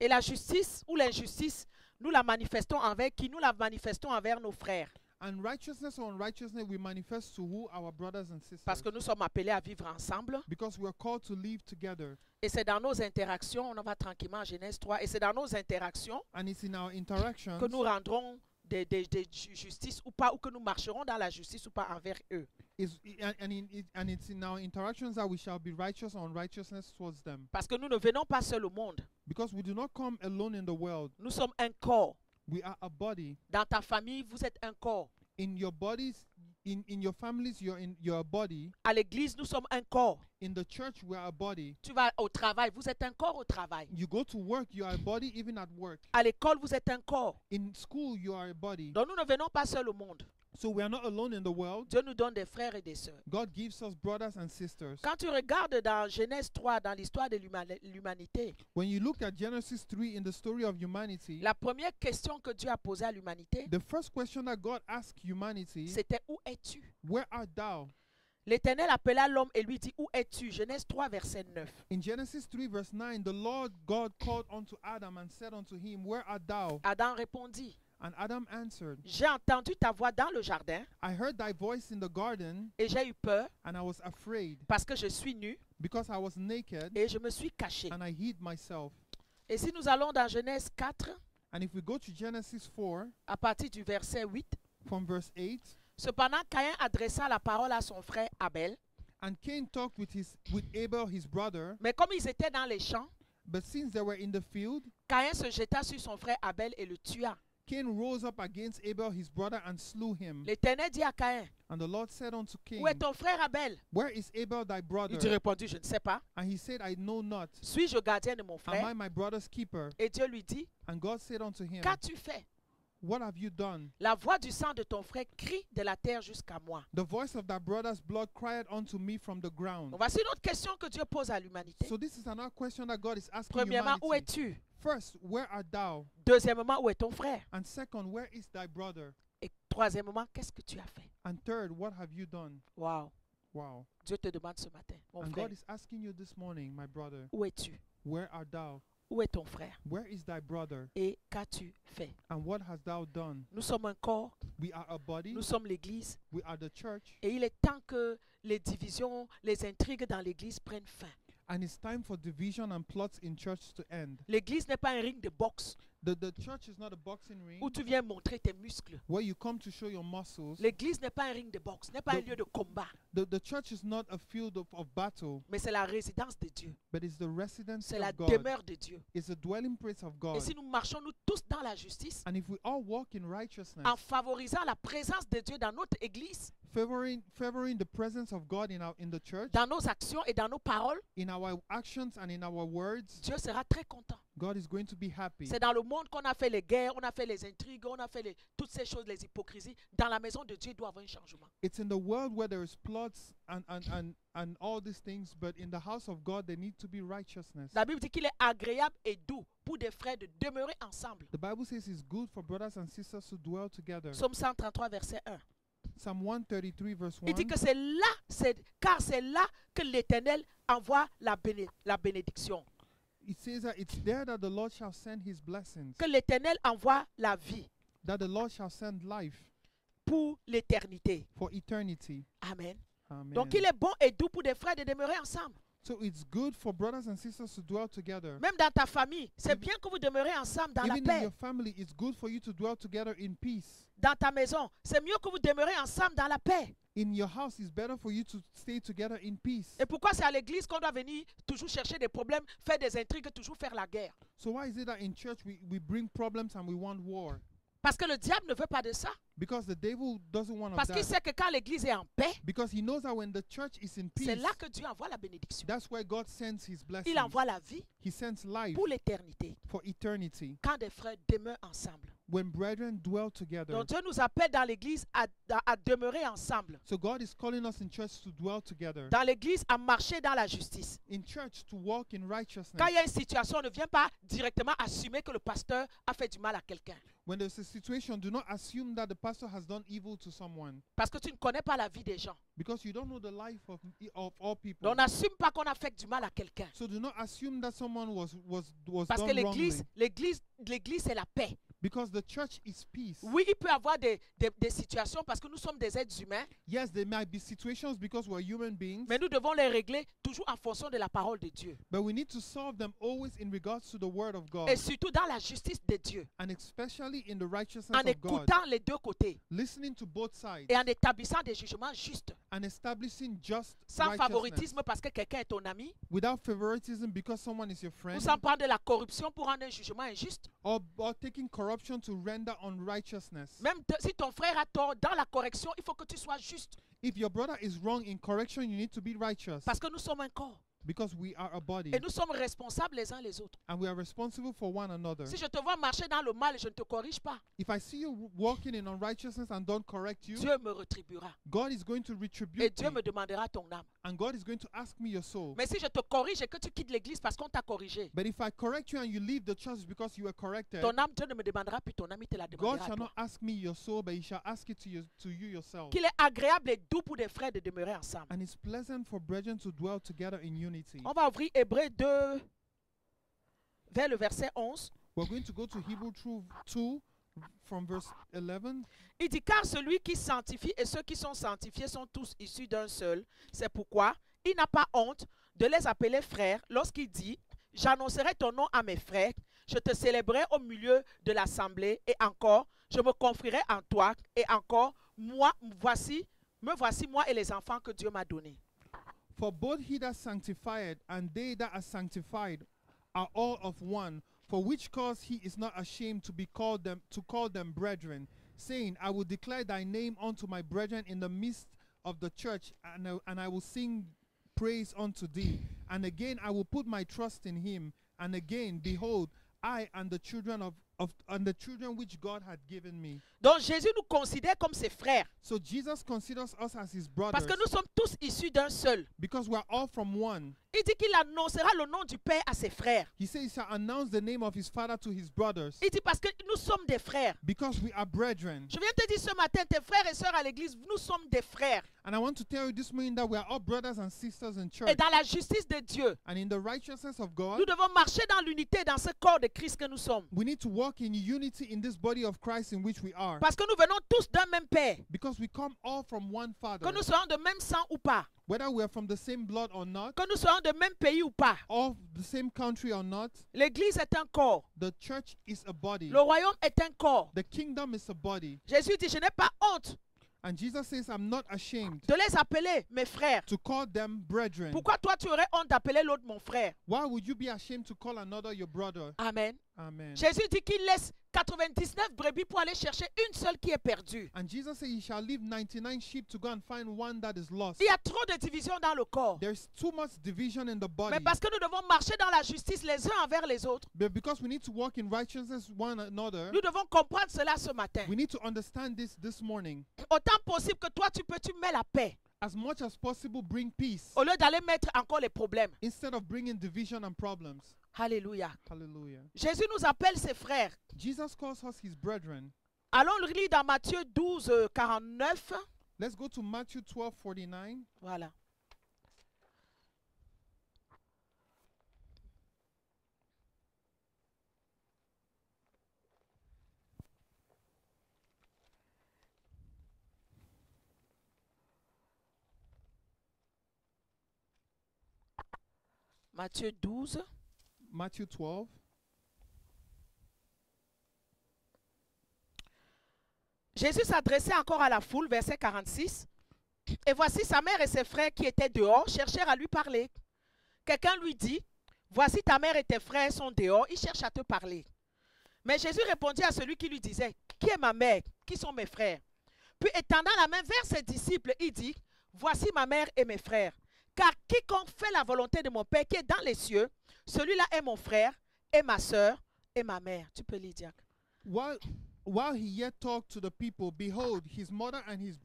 [SPEAKER 1] Et la justice ou l'injustice, nous la manifestons envers qui? Nous la manifestons envers nos frères.
[SPEAKER 2] And righteousness or unrighteousness will manifest to who? Our brothers and sisters.
[SPEAKER 1] Parce que nous sommes appelés à vivre ensemble.
[SPEAKER 2] Because we are called to live together.
[SPEAKER 1] Et c'est dans nos interactions, on va tranquillement à Genèse 3, et c'est dans nos interactions
[SPEAKER 2] And it's in our interactions
[SPEAKER 1] que nous rendrons des justices ou pas, ou que nous marcherons dans la justice ou pas envers eux.
[SPEAKER 2] and it's in our interactions that we shall be righteous or unrighteousness towards them.
[SPEAKER 1] Parce que nous ne venons pas seuls au monde.
[SPEAKER 2] Because we do not come alone in the world.
[SPEAKER 1] Nous sommes un corps.
[SPEAKER 2] We are a body.
[SPEAKER 1] Dans ta famille, vous êtes un corps.
[SPEAKER 2] In your bodies, in your families, you're a body.
[SPEAKER 1] À l'église, nous sommes un corps.
[SPEAKER 2] In the church, we are a body.
[SPEAKER 1] Tu vas au travail, vous êtes un corps au travail.
[SPEAKER 2] You go to work, you are a body even at work.
[SPEAKER 1] À l'école, vous êtes un corps.
[SPEAKER 2] In school, you are a body.
[SPEAKER 1] Donc nous ne venons pas seuls au monde.
[SPEAKER 2] So we are not alone in the world.
[SPEAKER 1] Dieu nous donne des frères et des sœurs.
[SPEAKER 2] God gives us brothers and sisters.
[SPEAKER 1] Quand tu regardes dans Genèse 3, dans l'histoire de l'humanité,
[SPEAKER 2] When you look at Genesis 3 in the story of humanity,
[SPEAKER 1] la première question que Dieu a posée à l'humanité,
[SPEAKER 2] the first question that God asked humanity,
[SPEAKER 1] c'était où es-tu?
[SPEAKER 2] where art thou?
[SPEAKER 1] L'Éternel appela l'homme et lui dit, où es-tu? Genèse 3, verset 9.
[SPEAKER 2] In Genesis 3 verse 9, the Lord God called unto Adam and said unto him, where art thou?
[SPEAKER 1] Adam répondit,
[SPEAKER 2] And Adam answered,
[SPEAKER 1] j'ai entendu ta voix dans le jardin
[SPEAKER 2] I heard thy voice in the garden,
[SPEAKER 1] et j'ai eu peur
[SPEAKER 2] and I was afraid,
[SPEAKER 1] parce que je suis nu
[SPEAKER 2] because I was naked,
[SPEAKER 1] et je me suis caché.
[SPEAKER 2] and I hid myself.
[SPEAKER 1] Et si nous allons dans Genèse 4,
[SPEAKER 2] And if we go to Genesis 4,
[SPEAKER 1] à partir du verset 8,
[SPEAKER 2] from verse 8,
[SPEAKER 1] cependant Caïn adressa la parole à son frère Abel,
[SPEAKER 2] and Cain talked with Abel his brother,
[SPEAKER 1] mais comme ils étaient dans les champs,
[SPEAKER 2] but since they were in the field,
[SPEAKER 1] Caïn se jeta sur son frère Abel et le tua.
[SPEAKER 2] Cain rose up against Abel his brother and slew him.
[SPEAKER 1] L'Éternel dit à Caïn,
[SPEAKER 2] And the Lord said unto Cain,
[SPEAKER 1] où est ton frère Abel?
[SPEAKER 2] where is Abel thy brother?
[SPEAKER 1] Il dit répondit, je ne sais pas.
[SPEAKER 2] And he said, I know not.
[SPEAKER 1] Suis-je gardien de mon
[SPEAKER 2] Am
[SPEAKER 1] frère?
[SPEAKER 2] I my brother's keeper?
[SPEAKER 1] Et Dieu lui dit,
[SPEAKER 2] And God said unto him,
[SPEAKER 1] qu'as-tu fait?
[SPEAKER 2] what have you done?
[SPEAKER 1] La voix du sang de ton frère crie de la terre jusqu'à moi.
[SPEAKER 2] The voice of thy brother's blood cried unto me from the ground.
[SPEAKER 1] Donc, voici une autre question que Dieu pose à l'humanité.
[SPEAKER 2] So this is another question that God is asking
[SPEAKER 1] Premièrement, où
[SPEAKER 2] humanity.
[SPEAKER 1] es-tu?
[SPEAKER 2] First, where art thou?
[SPEAKER 1] Deuxièmement, où est ton frère?
[SPEAKER 2] And second, where is thy brother?
[SPEAKER 1] Et troisièmement, qu'est-ce que tu as fait?
[SPEAKER 2] And third, what have you done?
[SPEAKER 1] Wow.
[SPEAKER 2] Wow.
[SPEAKER 1] Dieu te demande ce matin, mon
[SPEAKER 2] And
[SPEAKER 1] frère,
[SPEAKER 2] God is asking you this morning, my brother,
[SPEAKER 1] où es-tu?
[SPEAKER 2] where art thou?
[SPEAKER 1] Où est ton frère?
[SPEAKER 2] Where is thy brother?
[SPEAKER 1] Et qu'as-tu fait?
[SPEAKER 2] And what hast thou done?
[SPEAKER 1] Nous sommes un corps,
[SPEAKER 2] We are a body.
[SPEAKER 1] nous sommes l'Église,
[SPEAKER 2] We are the church.
[SPEAKER 1] et il est temps que les divisions, les intrigues dans l'Église prennent fin.
[SPEAKER 2] And it's time for division and plots in church to end.
[SPEAKER 1] L'Église n'est pas un ring de boxe
[SPEAKER 2] The church is not a boxing ring
[SPEAKER 1] où tu viens montrer tes muscles.
[SPEAKER 2] where you come to show your muscles.
[SPEAKER 1] L'Église n'est pas un ring de boxe, n'est pas un
[SPEAKER 2] The-
[SPEAKER 1] lieu de combat,
[SPEAKER 2] The church is not a field of battle,
[SPEAKER 1] mais c'est la résidence de Dieu.
[SPEAKER 2] but it's the residence
[SPEAKER 1] C'est la
[SPEAKER 2] of God.
[SPEAKER 1] demeure de Dieu.
[SPEAKER 2] It's the dwelling place of
[SPEAKER 1] Et
[SPEAKER 2] God.
[SPEAKER 1] si nous marchons nous tous dans la justice,
[SPEAKER 2] And if we all walk in righteousness,
[SPEAKER 1] en favorisant la présence de Dieu dans notre Église,
[SPEAKER 2] favoring the presence of God in the church,
[SPEAKER 1] dans nos actions et dans nos paroles,
[SPEAKER 2] in our actions and in our words,
[SPEAKER 1] Dieu sera très content.
[SPEAKER 2] God is going to be happy.
[SPEAKER 1] C'est dans le monde qu'on a fait les guerres, on a fait les intrigues, on a fait toutes ces choses, les hypocrisies. Dans la maison de Dieu, il doit y avoir un changement.
[SPEAKER 2] It's in the world where there is plots and all these things, but in the house of God there need to be righteousness.
[SPEAKER 1] La Bible dit qu'il est agréable et doux pour des frères de demeurer ensemble.
[SPEAKER 2] The Bible says it's good for brothers and sisters to dwell together.
[SPEAKER 1] Psaume 133, verset 1.
[SPEAKER 2] Psalm 133 verse 1.
[SPEAKER 1] Il dit que c'est là, car c'est là que l'Éternel envoie la bénédiction.
[SPEAKER 2] It says that it's there that the Lord shall send his blessings,
[SPEAKER 1] Que l'Éternel envoie la vie
[SPEAKER 2] that the Lord shall send life
[SPEAKER 1] pour l'éternité.
[SPEAKER 2] for eternity.
[SPEAKER 1] Amen.
[SPEAKER 2] Amen.
[SPEAKER 1] Donc il est bon et doux pour des frères de demeurer ensemble.
[SPEAKER 2] So it's good for brothers and sisters to dwell together.
[SPEAKER 1] Même dans ta famille, c'est bien que vous demeurez ensemble dans la
[SPEAKER 2] Even in
[SPEAKER 1] paix.
[SPEAKER 2] your family, it's good for you to dwell together in peace.
[SPEAKER 1] Dans ta maison, c'est mieux que vous demeurez ensemble dans la paix.
[SPEAKER 2] In your house, it's better for you to stay together in peace.
[SPEAKER 1] Et pourquoi c'est à l'église qu'on doit venir toujours chercher des problèmes, faire des intrigues, toujours faire la guerre?
[SPEAKER 2] So why is it that in church we bring problems and we want war?
[SPEAKER 1] Parce que le diable ne veut pas de ça.
[SPEAKER 2] Because the devil doesn't want
[SPEAKER 1] Parce qu'il
[SPEAKER 2] that.
[SPEAKER 1] sait que quand l'église est en paix,
[SPEAKER 2] Because he knows that when the church is in
[SPEAKER 1] c'est
[SPEAKER 2] peace,
[SPEAKER 1] là que Dieu envoie la bénédiction.
[SPEAKER 2] that's where God sends his blessings.
[SPEAKER 1] Il envoie la vie
[SPEAKER 2] He sends life
[SPEAKER 1] pour l'éternité.
[SPEAKER 2] for eternity.
[SPEAKER 1] Quand des frères demeurent ensemble.
[SPEAKER 2] When brethren dwell together.
[SPEAKER 1] Donc Dieu nous appelle dans l'église à demeurer ensemble.
[SPEAKER 2] So God is calling us in church to dwell together.
[SPEAKER 1] Dans l'église, à marcher dans la justice.
[SPEAKER 2] In church to walk in righteousness.
[SPEAKER 1] Quand il y a une situation, ne viens pas directement assumer que le pasteur a fait du mal à quelqu'un.
[SPEAKER 2] When there's a situation, do not assume that the pastor has done evil to someone.
[SPEAKER 1] Parce que tu ne connais pas la vie des gens.
[SPEAKER 2] Because you don't know the life of all people.
[SPEAKER 1] Donc n'assume pas qu'on a fait du mal à quelqu'un.
[SPEAKER 2] So do not assume that someone was
[SPEAKER 1] Parce que
[SPEAKER 2] done wrongly.
[SPEAKER 1] l'église c'est la paix.
[SPEAKER 2] Because the church is peace.
[SPEAKER 1] Oui, il peut y avoir des situations parce que nous sommes des êtres humains,
[SPEAKER 2] Yes, there might be situations because we're human beings,
[SPEAKER 1] mais nous devons les régler toujours en fonction de la parole de Dieu.
[SPEAKER 2] but we need to solve them always in regards to the word of God,
[SPEAKER 1] Et surtout dans la justice de Dieu,
[SPEAKER 2] and especially in the righteousness
[SPEAKER 1] en
[SPEAKER 2] of God,
[SPEAKER 1] écoutant les deux côtés
[SPEAKER 2] listening to both sides
[SPEAKER 1] et en établissant des jugements justes,
[SPEAKER 2] and establishing just
[SPEAKER 1] sans
[SPEAKER 2] righteousness,
[SPEAKER 1] favoritisme parce que quelqu'un est ton ami,
[SPEAKER 2] without favoritism because someone is your
[SPEAKER 1] ou
[SPEAKER 2] friend,
[SPEAKER 1] sans prendre de la corruption pour rendre un jugement injuste.
[SPEAKER 2] or taking corruption to render unrighteousness.
[SPEAKER 1] Même si ton frère a tort, dans la correction, il faut que tu sois juste.
[SPEAKER 2] If your brother is wrong in correction, you need to be righteous,
[SPEAKER 1] Parce que nous sommes un corps.
[SPEAKER 2] because we are a body
[SPEAKER 1] Et nous sommes responsables les uns les autres.
[SPEAKER 2] and we are responsible for one another.
[SPEAKER 1] Si je te vois marcher dans le mal et je ne te corrige pas,
[SPEAKER 2] If I see you walking in unrighteousness and don't correct you,
[SPEAKER 1] Dieu me retribuera.
[SPEAKER 2] God is going to
[SPEAKER 1] Et
[SPEAKER 2] retribute
[SPEAKER 1] Dieu
[SPEAKER 2] me,
[SPEAKER 1] me demandera ton âme.
[SPEAKER 2] and God is going to ask me your soul.
[SPEAKER 1] Mais si je te corrige et que tu quittes l'église parce qu'on t'a corrigé,
[SPEAKER 2] But if I correct you and you leave the church because you were corrected,
[SPEAKER 1] ton âme, Dieu ne me demandera plus ton âme, il te la
[SPEAKER 2] God
[SPEAKER 1] demandera à
[SPEAKER 2] shall
[SPEAKER 1] toi.
[SPEAKER 2] not ask me your soul, but he shall ask it to you yourself.
[SPEAKER 1] Qu'il est agréable et doux pour des frères de demeurer ensemble.
[SPEAKER 2] And it's pleasant for brethren to dwell together in unity.
[SPEAKER 1] On va ouvrir Hébreux 2 vers le verset 11.
[SPEAKER 2] We're going to go to Hebrew 2 from verse 11.
[SPEAKER 1] Il dit, car celui qui sanctifie et ceux qui sont sanctifiés sont tous issus d'un seul. C'est pourquoi il n'a pas honte de les appeler frères lorsqu'il dit, j'annoncerai ton nom à mes frères, je te célébrerai au milieu de l'assemblée, et encore, je me confierai en toi, et encore, me voici moi et les enfants que Dieu m'a donnés.
[SPEAKER 2] For both he that sanctified and they that are sanctified are all of one, for which cause he is not ashamed to call them brethren, saying, I will declare thy name unto my brethren in the midst of the church, and I will sing praise unto thee. And again I will put my trust in him. And again, behold, I and the children and the children which God had given me.
[SPEAKER 1] Donc Jésus nous considère comme ses frères,
[SPEAKER 2] So Jesus considers us as his
[SPEAKER 1] parce
[SPEAKER 2] brothers
[SPEAKER 1] que nous sommes tous issus d'un seul.
[SPEAKER 2] because we are all from one.
[SPEAKER 1] Il dit qu'il annoncera le nom du Père à ses frères.
[SPEAKER 2] He says he shall announce the name of his father to his brothers
[SPEAKER 1] Il dit parce que nous sommes des frères.
[SPEAKER 2] because we are brethren.
[SPEAKER 1] Je viens te dire ce matin, tes frères et sœurs à l'église, nous sommes des frères.
[SPEAKER 2] And I want to tell you this morning that we are all brothers and sisters in church.
[SPEAKER 1] Et dans la justice de Dieu,
[SPEAKER 2] And in the righteousness of God,
[SPEAKER 1] nous devons marcher dans l'unité dans ce corps de Christ que nous sommes.
[SPEAKER 2] we need to walk in unity in this body of Christ in which we are.
[SPEAKER 1] Parce que nous venons tous d'un même Père.
[SPEAKER 2] Because we come all from one Father.
[SPEAKER 1] Que nous soyons de même sang ou pas.
[SPEAKER 2] Whether we are from the same blood or not,
[SPEAKER 1] Que nous soyons de même pays ou pas.
[SPEAKER 2] of the same country or not,
[SPEAKER 1] L'église est un corps.
[SPEAKER 2] the church is a body.
[SPEAKER 1] Le royaume est un corps.
[SPEAKER 2] The kingdom is a body.
[SPEAKER 1] Jésus dit, je n'ai pas honte
[SPEAKER 2] And Jesus says, I'm not ashamed
[SPEAKER 1] de les appeler mes frères.
[SPEAKER 2] to call them brethren.
[SPEAKER 1] Pourquoi toi tu aurais honte d'appeler l'autre mon frère?
[SPEAKER 2] Why would you be ashamed to call another your brother?
[SPEAKER 1] Amen.
[SPEAKER 2] Amen.
[SPEAKER 1] Jésus dit qu'il laisse 99 brebis pour aller chercher une seule qui est perdue.
[SPEAKER 2] And Jesus said, you shall leave 99 sheep to go and find one that is lost.
[SPEAKER 1] Il y a trop de division dans le corps.
[SPEAKER 2] There's too much division in the body.
[SPEAKER 1] Mais parce que nous devons marcher dans la justice les uns envers les autres,
[SPEAKER 2] But because we need to walk in righteousness one another,
[SPEAKER 1] nous devons comprendre cela ce matin.
[SPEAKER 2] we need to understand this morning.
[SPEAKER 1] Autant possible que toi tu mets la paix
[SPEAKER 2] As much as possible, bring peace
[SPEAKER 1] au lieu d'aller mettre encore les problèmes.
[SPEAKER 2] instead of bringing division and problems.
[SPEAKER 1] Alléluia.
[SPEAKER 2] Hallelujah.
[SPEAKER 1] Jésus nous appelle ses frères.
[SPEAKER 2] Jesus calls us his brethren.
[SPEAKER 1] Allons le lire dans Matthieu 12, 49.
[SPEAKER 2] Let's go to Matthew 12:49.
[SPEAKER 1] Voilà. Matthieu 12.
[SPEAKER 2] Matthew 12.
[SPEAKER 1] Jésus s'adressait encore à la foule, verset 46. Et voici sa mère et ses frères qui étaient dehors cherchèrent à lui parler. Quelqu'un lui dit, voici ta mère et tes frères sont dehors, ils cherchent à te parler. Mais Jésus répondit à celui qui lui disait, qui est ma mère, qui sont mes frères? Puis étendant la main vers ses disciples, il dit, voici ma mère et mes frères. Car quiconque fait la volonté de mon Père qui est dans les cieux, celui-là est mon frère et ma sœur et ma mère. Tu peux lire, Diacre.
[SPEAKER 2] While he yet talked to the people, behold, his mother and his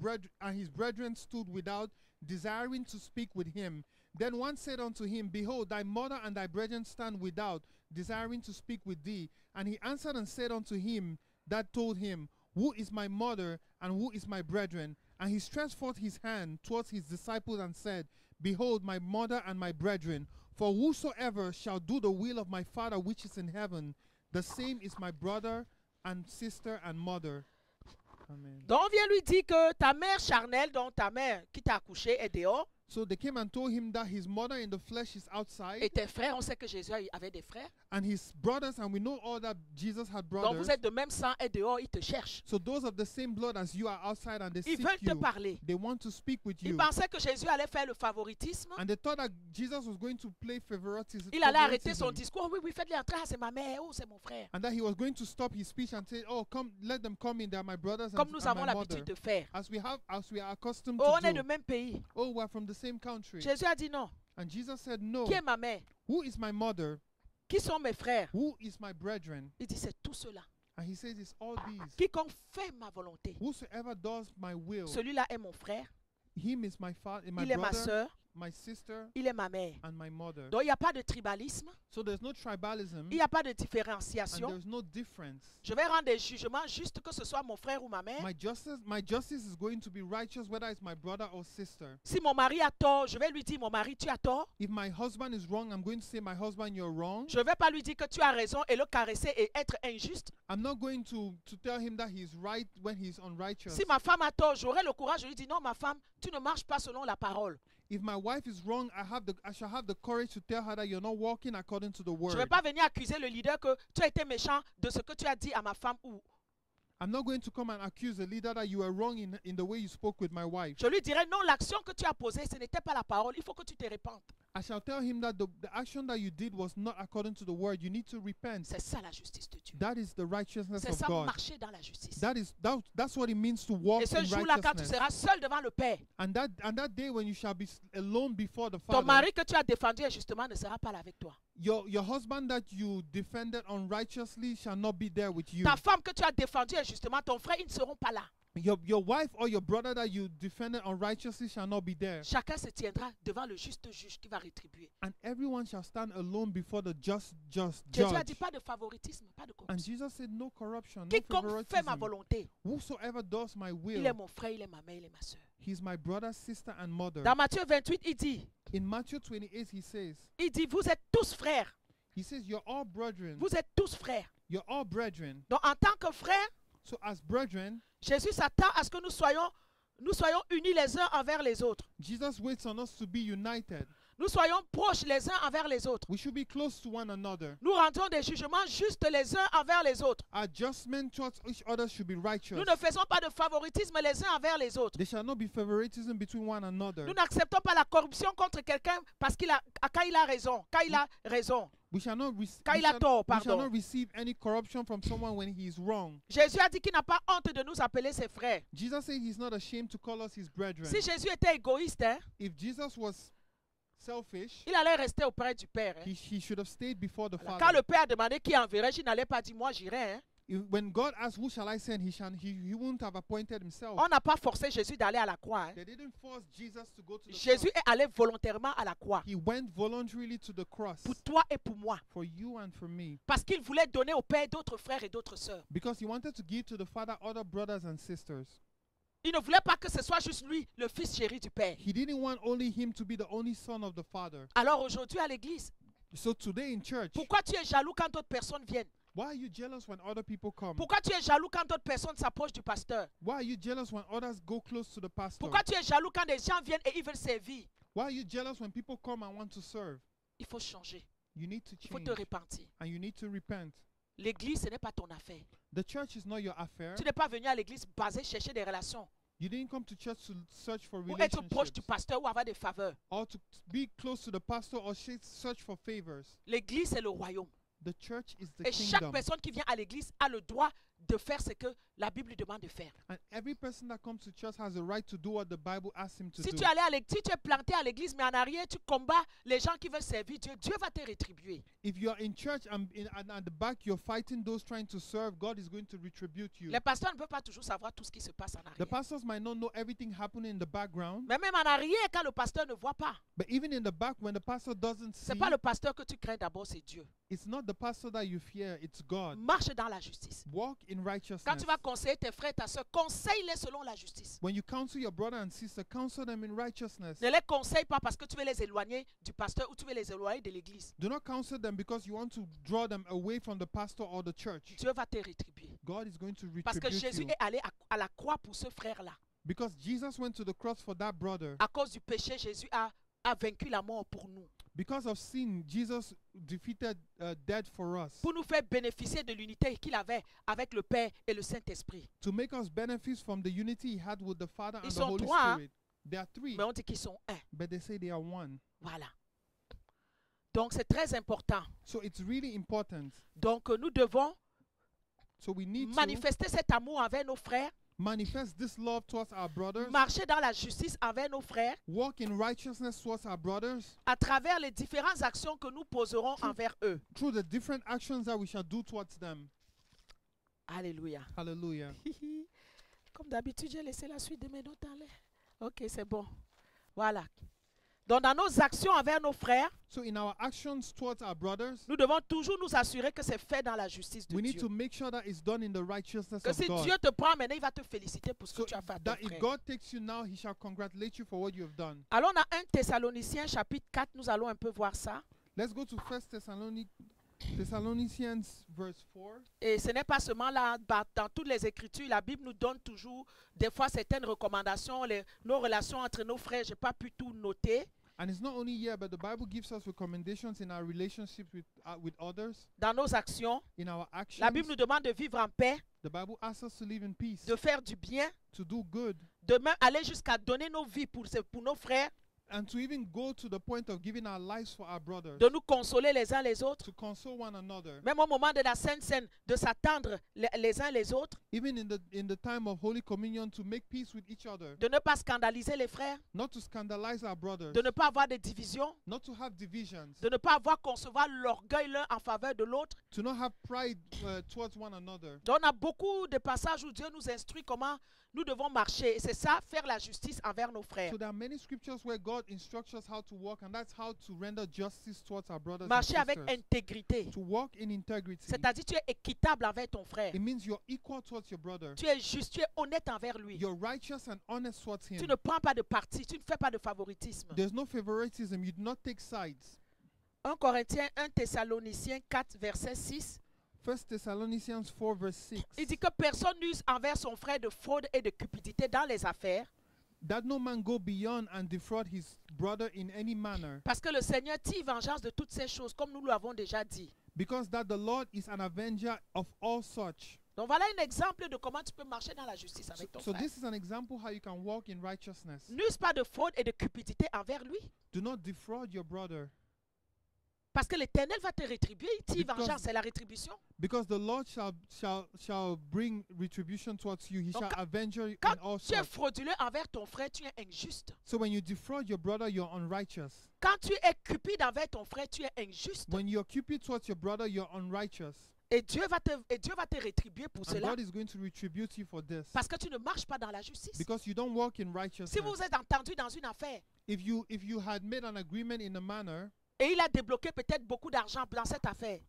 [SPEAKER 2] brethren stood without, desiring to speak with him. Then one said unto him, behold, thy mother and thy brethren stand without, desiring to speak with thee. And he answered and said unto him that told him, who is my mother and who is my brethren? And he stretched forth his hand towards his disciples and said, behold, my mother and my brethren. For whosoever shall do the will of my Father which is in heaven, the same is my brother and sister and mother. Amen.
[SPEAKER 1] Donc on vient lui dire que ta mère charnelle, donc ta mère qui t'a accouché, est dehors.
[SPEAKER 2] So they came and told him that his mother in the flesh is outside,
[SPEAKER 1] Et tes frères, on sait que Jésus avait des frères.
[SPEAKER 2] and his brothers, and we know all that Jesus had
[SPEAKER 1] Donc
[SPEAKER 2] brothers.
[SPEAKER 1] vous êtes de même sang et dehors, ils te cherchent.
[SPEAKER 2] So those of the same blood as you are outside, and they
[SPEAKER 1] Ils
[SPEAKER 2] seek
[SPEAKER 1] veulent te
[SPEAKER 2] you.
[SPEAKER 1] parler.
[SPEAKER 2] They want to speak with
[SPEAKER 1] Ils
[SPEAKER 2] you.
[SPEAKER 1] pensaient que Jésus allait faire le favoritisme.
[SPEAKER 2] And they thought that Jesus was going to play favoritism.
[SPEAKER 1] Il allait arrêter son
[SPEAKER 2] favoritism,
[SPEAKER 1] discours. Oui, oui, faites-les entrer. Ah, c'est ma mère. Oh, c'est mon frère.
[SPEAKER 2] and that he was going to stop his speech and say, "Oh, come, let them come in. They are my brothers
[SPEAKER 1] Comme
[SPEAKER 2] and,
[SPEAKER 1] nous
[SPEAKER 2] and
[SPEAKER 1] avons
[SPEAKER 2] my
[SPEAKER 1] l'habitude
[SPEAKER 2] mother."
[SPEAKER 1] de faire.
[SPEAKER 2] As we are accustomed
[SPEAKER 1] Oh, on
[SPEAKER 2] to
[SPEAKER 1] est du
[SPEAKER 2] do.
[SPEAKER 1] même pays.
[SPEAKER 2] Oh, we are from the same country.
[SPEAKER 1] Jésus a dit non.
[SPEAKER 2] And Jesus said, "No.
[SPEAKER 1] Qui est ma mère?
[SPEAKER 2] Who is my mother?
[SPEAKER 1] Qui sont mes frères?
[SPEAKER 2] Who is my brethren?"
[SPEAKER 1] Il dit c'est tout cela.
[SPEAKER 2] And he says, "It's all these.
[SPEAKER 1] Quiconque fait ma volonté.
[SPEAKER 2] Whosoever does my will,
[SPEAKER 1] Celui-là est mon frère.
[SPEAKER 2] him is my father, my
[SPEAKER 1] Il est ma
[SPEAKER 2] brother,
[SPEAKER 1] soeur.
[SPEAKER 2] my sister,
[SPEAKER 1] Il est ma mère.
[SPEAKER 2] and my mother."
[SPEAKER 1] Donc il n'y a pas de tribalisme.
[SPEAKER 2] So there's no tribalism,
[SPEAKER 1] Il n'y a pas de
[SPEAKER 2] and
[SPEAKER 1] différenciation.
[SPEAKER 2] there's no difference.
[SPEAKER 1] Je vais rendre des jugements juste que ce soit mon frère ou ma mère.
[SPEAKER 2] My justice is going to be righteous, whether it's my brother or sister.
[SPEAKER 1] Si mon mari a tort, je vais lui dire mon mari, tu as tort.
[SPEAKER 2] If my husband is wrong, I'm going to say, "My husband, you're wrong."
[SPEAKER 1] Je ne vais pas lui dire que tu as raison et le caresser et être injuste.
[SPEAKER 2] I'm not going to tell him that he's right when he's unrighteous.
[SPEAKER 1] Si ma femme a tort, j'aurai le courage de lui dire non, ma femme, tu ne marches pas selon la parole.
[SPEAKER 2] If my wife is wrong, I shall have the courage to tell her that you're not walking according to the
[SPEAKER 1] Je ne vais
[SPEAKER 2] word.
[SPEAKER 1] pas venir accuser le leader que tu as été méchant de ce que tu as dit à ma femme ou
[SPEAKER 2] I'm not going to come and accuse the leader that you were wrong in the way you spoke with my wife.
[SPEAKER 1] je lui dirai non, l'action que tu as posée, ce n'était pas la parole. Il faut que tu te répandes.
[SPEAKER 2] I shall tell him that the action that you did was not according to the word. You need to repent.
[SPEAKER 1] C'est ça la justice de Dieu.
[SPEAKER 2] That is the righteousness
[SPEAKER 1] C'est
[SPEAKER 2] of
[SPEAKER 1] ça
[SPEAKER 2] God.
[SPEAKER 1] marcher dans la justice.
[SPEAKER 2] That's what it means to walk
[SPEAKER 1] Et ce
[SPEAKER 2] in
[SPEAKER 1] jour-là, quand tu
[SPEAKER 2] righteousness.
[SPEAKER 1] seras seul devant le Père,
[SPEAKER 2] And that day when you shall be alone before the
[SPEAKER 1] ton
[SPEAKER 2] Father,
[SPEAKER 1] mari que tu as défendu injustement ne sera pas là avec toi.
[SPEAKER 2] your husband that you defended unrighteously shall not be there with you.
[SPEAKER 1] Ta femme que tu as défendue injustement, ton frère, ils ne seront pas là.
[SPEAKER 2] Your wife or your brother that you defended unrighteously shall not be there.
[SPEAKER 1] Chacun se tiendra devant le juste juge qui va rétribuer.
[SPEAKER 2] And everyone shall stand alone before the just
[SPEAKER 1] Jésus a
[SPEAKER 2] judge.
[SPEAKER 1] dit pas de favoritisme, pas de
[SPEAKER 2] And
[SPEAKER 1] corruption.
[SPEAKER 2] Jesus said, "No corruption, no
[SPEAKER 1] Quiconque fait ma
[SPEAKER 2] favoritism.
[SPEAKER 1] volonté,
[SPEAKER 2] Whosoever does my
[SPEAKER 1] il est
[SPEAKER 2] will,
[SPEAKER 1] mon frère, il est ma mère, il est ma soeur.
[SPEAKER 2] he's my brother, sister, and mother."
[SPEAKER 1] Dans Matthieu 28,
[SPEAKER 2] In Matthew 28, he says,
[SPEAKER 1] vous êtes tous frères.
[SPEAKER 2] "You're all brethren.
[SPEAKER 1] Vous êtes tous frères.
[SPEAKER 2] You're all brethren."
[SPEAKER 1] Donc en tant que frères,
[SPEAKER 2] So as brethren,
[SPEAKER 1] Jésus s'attend à ce que nous soyons unis les uns envers les autres.
[SPEAKER 2] Jesus waits on us to be united.
[SPEAKER 1] Nous soyons proches les uns envers les autres.
[SPEAKER 2] We should be close to one another.
[SPEAKER 1] Nous rendons des jugements justes les uns envers les autres.
[SPEAKER 2] Our judgment towards each other should be righteous.
[SPEAKER 1] Nous ne faisons pas de favoritisme les uns envers les autres.
[SPEAKER 2] There shall not be favoritism between one another.
[SPEAKER 1] Nous n'acceptons pas la corruption contre quelqu'un parce quand il a raison. Quand il a raison.
[SPEAKER 2] We shall not
[SPEAKER 1] Quand il a tort,
[SPEAKER 2] we shall
[SPEAKER 1] pardon.
[SPEAKER 2] not receive any corruption from someone when he is wrong.
[SPEAKER 1] Jésus a dit qu'il n'a pas honte de nous appeler ses frères.
[SPEAKER 2] Jesus said he's not ashamed to call us his brethren.
[SPEAKER 1] Si Jésus était égoïste, hein,
[SPEAKER 2] If Jesus was selfish,
[SPEAKER 1] il allait rester auprès du Père. Hein.
[SPEAKER 2] he should have stayed before the
[SPEAKER 1] Quand
[SPEAKER 2] Father.
[SPEAKER 1] le Père a demandé qui enverrait, il n'allait pas dire moi j'irai. Hein.
[SPEAKER 2] When God asked, "Who shall I send?" he wouldn't have appointed himself.
[SPEAKER 1] On n'a pas forcé Jésus d'aller à la croix. Hein.
[SPEAKER 2] They didn't force Jesus to go to the
[SPEAKER 1] Jésus
[SPEAKER 2] cross.
[SPEAKER 1] est allé volontairement à la croix.
[SPEAKER 2] He went voluntarily to the cross
[SPEAKER 1] Pour toi et pour moi.
[SPEAKER 2] for you and for me,
[SPEAKER 1] Parce qu'il voulait donner au Père d'autres frères et d'autres sœurs.
[SPEAKER 2] because he wanted to give to the Father other brothers and sisters.
[SPEAKER 1] Il ne voulait pas que ce soit juste lui, le fils chéri du Père.
[SPEAKER 2] He didn't want only him to be the only son of the Father.
[SPEAKER 1] Alors aujourd'hui à l'église,
[SPEAKER 2] So today in church,
[SPEAKER 1] pourquoi tu es jaloux quand d'autres personnes viennent?
[SPEAKER 2] why are you jealous when other people come?
[SPEAKER 1] Pourquoi tu es jaloux quand d'autres personnes s'approchent du pasteur?
[SPEAKER 2] Why are you jealous when others go close to the pastor?
[SPEAKER 1] Pourquoi tu es jaloux quand des gens viennent et ils veulent servir?
[SPEAKER 2] Why are you jealous when people come and want to serve?
[SPEAKER 1] Il faut changer.
[SPEAKER 2] You need to
[SPEAKER 1] Il faut
[SPEAKER 2] change
[SPEAKER 1] te repentir.
[SPEAKER 2] and you need to repent.
[SPEAKER 1] L'église, ce n'est pas ton affaire.
[SPEAKER 2] The church is not your affair.
[SPEAKER 1] Tu n'es pas venu à l'église basé chercher des relations
[SPEAKER 2] You didn't come to church to search for
[SPEAKER 1] ou être proche du
[SPEAKER 2] relationships
[SPEAKER 1] pasteur ou avoir des faveurs.
[SPEAKER 2] or to be close to the pastor or search for favors.
[SPEAKER 1] L'église, c'est le royaume.
[SPEAKER 2] The church is the
[SPEAKER 1] Et chaque
[SPEAKER 2] kingdom.
[SPEAKER 1] personne qui vient à l'église a le droit de faire ce que la Bible lui demande de faire.
[SPEAKER 2] And every person that comes to church has a right to do what the Bible asks him to
[SPEAKER 1] Si
[SPEAKER 2] do.
[SPEAKER 1] tu es planté à l'église, mais en arrière, tu combats les gens qui veulent servir Dieu, Dieu va te rétribuer.
[SPEAKER 2] If you are in church and at the back you're fighting those trying to serve, God is going to retribute you.
[SPEAKER 1] Les pasteurs ne peuvent pas toujours savoir tout ce qui se passe en
[SPEAKER 2] The
[SPEAKER 1] arrière.
[SPEAKER 2] pastors might not know everything happening in the background,
[SPEAKER 1] Mais même en arrière, quand le pasteur ne voit pas,
[SPEAKER 2] but even in the back when the pastor doesn't
[SPEAKER 1] ce
[SPEAKER 2] see,
[SPEAKER 1] n'est pas le pasteur que tu crains d'abord, c'est Dieu.
[SPEAKER 2] it's not the pastor that you fear, it's God.
[SPEAKER 1] Marche dans la justice.
[SPEAKER 2] Walk in
[SPEAKER 1] Quand
[SPEAKER 2] righteousness.
[SPEAKER 1] tu vas conseiller tes frères et ta soeur, conseille-les selon la justice.
[SPEAKER 2] When you counsel your brother and sister, counsel them in righteousness.
[SPEAKER 1] Ne les conseille pas parce que tu veux les éloigner du pasteur ou tu veux les éloigner de l'église.
[SPEAKER 2] Do not counsel them because you want to draw them away from the pastor or the church.
[SPEAKER 1] Dieu va te rétribuer.
[SPEAKER 2] God is going to
[SPEAKER 1] Parce que
[SPEAKER 2] retribute
[SPEAKER 1] Jésus
[SPEAKER 2] you.
[SPEAKER 1] est allé à la croix pour ce frère-là.
[SPEAKER 2] Because Jesus went to the cross for that brother.
[SPEAKER 1] À cause du péché, Jésus a vaincu la mort pour nous.
[SPEAKER 2] Because of sin, Jesus defeated death for us.
[SPEAKER 1] Pour nous faire bénéficier de l'unité qu'il avait avec le Père et le Saint-Esprit.
[SPEAKER 2] To make us benefit from the unity he had with the Father and
[SPEAKER 1] Ils
[SPEAKER 2] the
[SPEAKER 1] sont
[SPEAKER 2] Holy
[SPEAKER 1] trois, hein?
[SPEAKER 2] Spirit. There are three,
[SPEAKER 1] Mais on dit qu'ils sont un.
[SPEAKER 2] but they say they are one.
[SPEAKER 1] Voilà. Donc c'est très important.
[SPEAKER 2] So it's really important.
[SPEAKER 1] Donc nous devons
[SPEAKER 2] So we need to
[SPEAKER 1] manifester cet amour envers nos frères,
[SPEAKER 2] manifest this love towards our brothers,
[SPEAKER 1] marcher dans la justice envers nos frères,
[SPEAKER 2] walk in righteousness towards our brothers,
[SPEAKER 1] à travers les différentes actions que nous poserons envers eux.
[SPEAKER 2] through the different actions that we shall do towards them.
[SPEAKER 1] Alléluia.
[SPEAKER 2] Hallelujah.
[SPEAKER 1] Comme d'habitude, j'ai laissé la suite de mes notes en l'air. Ok, c'est bon. Voilà. Donc, dans nos actions envers nos frères,
[SPEAKER 2] So in our actions towards our brothers,
[SPEAKER 1] nous devons toujours nous assurer que c'est fait dans la justice de
[SPEAKER 2] we need
[SPEAKER 1] Dieu.
[SPEAKER 2] to make sure that it's done in the righteousness
[SPEAKER 1] Que
[SPEAKER 2] of
[SPEAKER 1] si
[SPEAKER 2] God.
[SPEAKER 1] Dieu te prend maintenant, il va te féliciter pour ce
[SPEAKER 2] So
[SPEAKER 1] que tu as fait à ton
[SPEAKER 2] that if
[SPEAKER 1] frère.
[SPEAKER 2] God takes you now, he shall congratulate you for what you have done.
[SPEAKER 1] Allons dans 1 Thessaloniciens chapitre 4, nous allons un peu voir ça.
[SPEAKER 2] Let's go to 1 Thessalonians verse 4.
[SPEAKER 1] Et ce n'est pas seulement là, dans toutes les Écritures, la Bible nous donne toujours des fois certaines recommandations, nos relations entre nos frères. Je n'ai pas pu tout noter.
[SPEAKER 2] And it's not only here, but the Bible gives us recommendations in our relationships with others,
[SPEAKER 1] Dans nos actions,
[SPEAKER 2] in our actions.
[SPEAKER 1] la Bible nous demande de vivre en paix,
[SPEAKER 2] The Bible asks us to live in peace,
[SPEAKER 1] de faire du bien,
[SPEAKER 2] to do good,
[SPEAKER 1] de même aller jusqu'à donner nos vies pour nos frères,
[SPEAKER 2] and to even go to the point of giving our lives for our brothers,
[SPEAKER 1] de nous consoler les uns les autres.
[SPEAKER 2] to console one another.
[SPEAKER 1] Même au moment de la Sainte Seine, de s'attendre les uns les autres,
[SPEAKER 2] Even in the time of Holy Communion, to make peace with each other,
[SPEAKER 1] de ne pas scandaliser les frères,
[SPEAKER 2] not to scandalize our brothers,
[SPEAKER 1] de ne pas avoir de divisions,
[SPEAKER 2] not to have divisions,
[SPEAKER 1] de ne pas avoir concevoir l'orgueil l'un en faveur de l'autre.
[SPEAKER 2] to not have pride towards one another.
[SPEAKER 1] Donc on a beaucoup de passages où Dieu nous instruit comment nous devons marcher. Et c'est ça, faire la justice envers nos frères.
[SPEAKER 2] So there are many scriptures where God instructs us how to walk, and that's how to render justice towards our brothers and
[SPEAKER 1] Marcher avec
[SPEAKER 2] sisters.
[SPEAKER 1] intégrité.
[SPEAKER 2] To walk in integrity.
[SPEAKER 1] C'est-à-dire tu es équitable envers ton frère.
[SPEAKER 2] It means you're equal towards your brother.
[SPEAKER 1] Tu es juste, tu es honnête envers lui.
[SPEAKER 2] You're righteous and honest towards him.
[SPEAKER 1] Tu ne prends pas de parti, tu ne fais pas de favoritisme.
[SPEAKER 2] There's no favoritism. You do not take sides.
[SPEAKER 1] 1 Corinthiens, 1 Thessaloniciens 4, verset 6.
[SPEAKER 2] 1 Thessalonians 4 verse 6.
[SPEAKER 1] Il dit que personne n'use envers son frère de fraude et de cupidité dans les affaires,
[SPEAKER 2] That no man go beyond and defraud his brother in any manner,
[SPEAKER 1] parce que le Seigneur tire vengeance de toutes ces choses, comme nous l'avons déjà dit.
[SPEAKER 2] because that the Lord is an avenger of all such.
[SPEAKER 1] Donc voilà un exemple de comment tu peux marcher dans la justice avec ton
[SPEAKER 2] So
[SPEAKER 1] frère.
[SPEAKER 2] this is an example how you can walk in righteousness.
[SPEAKER 1] N'use pas de fraude et de cupidité envers lui,
[SPEAKER 2] Do not defraud your brother,
[SPEAKER 1] parce que l'Éternel va te rétribuer. Il tire
[SPEAKER 2] Because-
[SPEAKER 1] vengeance, c'est la rétribution.
[SPEAKER 2] because the Lord shall bring retribution towards you. He
[SPEAKER 1] Donc,
[SPEAKER 2] shall avenge you in
[SPEAKER 1] Quand
[SPEAKER 2] all
[SPEAKER 1] tu es
[SPEAKER 2] sorts.
[SPEAKER 1] frauduleux envers ton frère, tu es injuste.
[SPEAKER 2] So when you defraud your brother, you're unrighteous.
[SPEAKER 1] Quand tu es cupide envers ton frère, tu es injuste.
[SPEAKER 2] When you're cupid towards your brother, you're unrighteous.
[SPEAKER 1] Et Dieu va te rétribuer pour
[SPEAKER 2] And
[SPEAKER 1] cela,
[SPEAKER 2] God is going to retribute you for this.
[SPEAKER 1] parce que tu ne marches pas dans la justice.
[SPEAKER 2] Because you don't walk in
[SPEAKER 1] Si
[SPEAKER 2] righteousness.
[SPEAKER 1] vous vous êtes entendu dans une affaire,
[SPEAKER 2] If you had made an agreement in a manner,
[SPEAKER 1] et il a débloqué peut-être beaucoup d'argent dans cette affaire,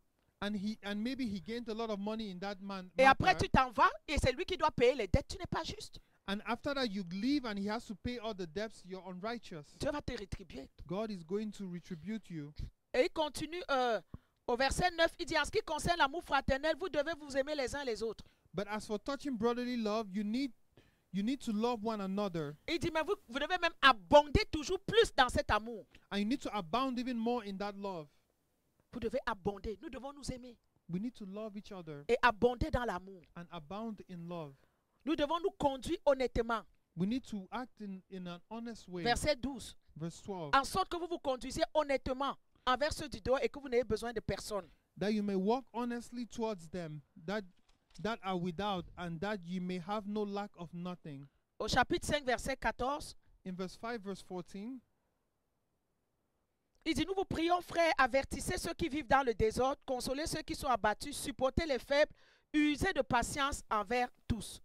[SPEAKER 2] and maybe he gained a lot of money in that
[SPEAKER 1] et après
[SPEAKER 2] matter,
[SPEAKER 1] tu t'en vas, et c'est lui qui doit payer les dettes, tu n'es pas juste.
[SPEAKER 2] and after that you leave and he has to pay all the debts, you're unrighteous.
[SPEAKER 1] Dieu va te rétribuer.
[SPEAKER 2] God is going to retribute you.
[SPEAKER 1] Et il continue au verset 9, il dit, en ce qui concerne l'amour fraternel, vous devez vous aimer les uns les autres.
[SPEAKER 2] But as for touching brotherly love, you need to love one another,
[SPEAKER 1] Il dit, mais vous devez même abonder toujours plus dans cet amour.
[SPEAKER 2] and you need to abound even more in that love.
[SPEAKER 1] Vous devez abonder. Nous devons nous aimer
[SPEAKER 2] We need to love each other
[SPEAKER 1] et abonder dans l'amour.
[SPEAKER 2] and abound in love.
[SPEAKER 1] Nous devons nous conduire honnêtement.
[SPEAKER 2] We need to act in an honest way.
[SPEAKER 1] Verset 12.
[SPEAKER 2] Verse 12.
[SPEAKER 1] En sorte que vous vous conduisiez honnêtement envers ceux du dehors et que vous n'ayez besoin de personne.
[SPEAKER 2] That you may walk honestly towards them that are without, and that you may have no lack of nothing.
[SPEAKER 1] Au chapitre 5, verset 14,
[SPEAKER 2] In verse 5, verse 14,
[SPEAKER 1] il dit, nous vous prions, frères, avertissez ceux qui vivent dans le désordre, consolez ceux qui sont abattus, supportez les faibles, usez de patience envers tous.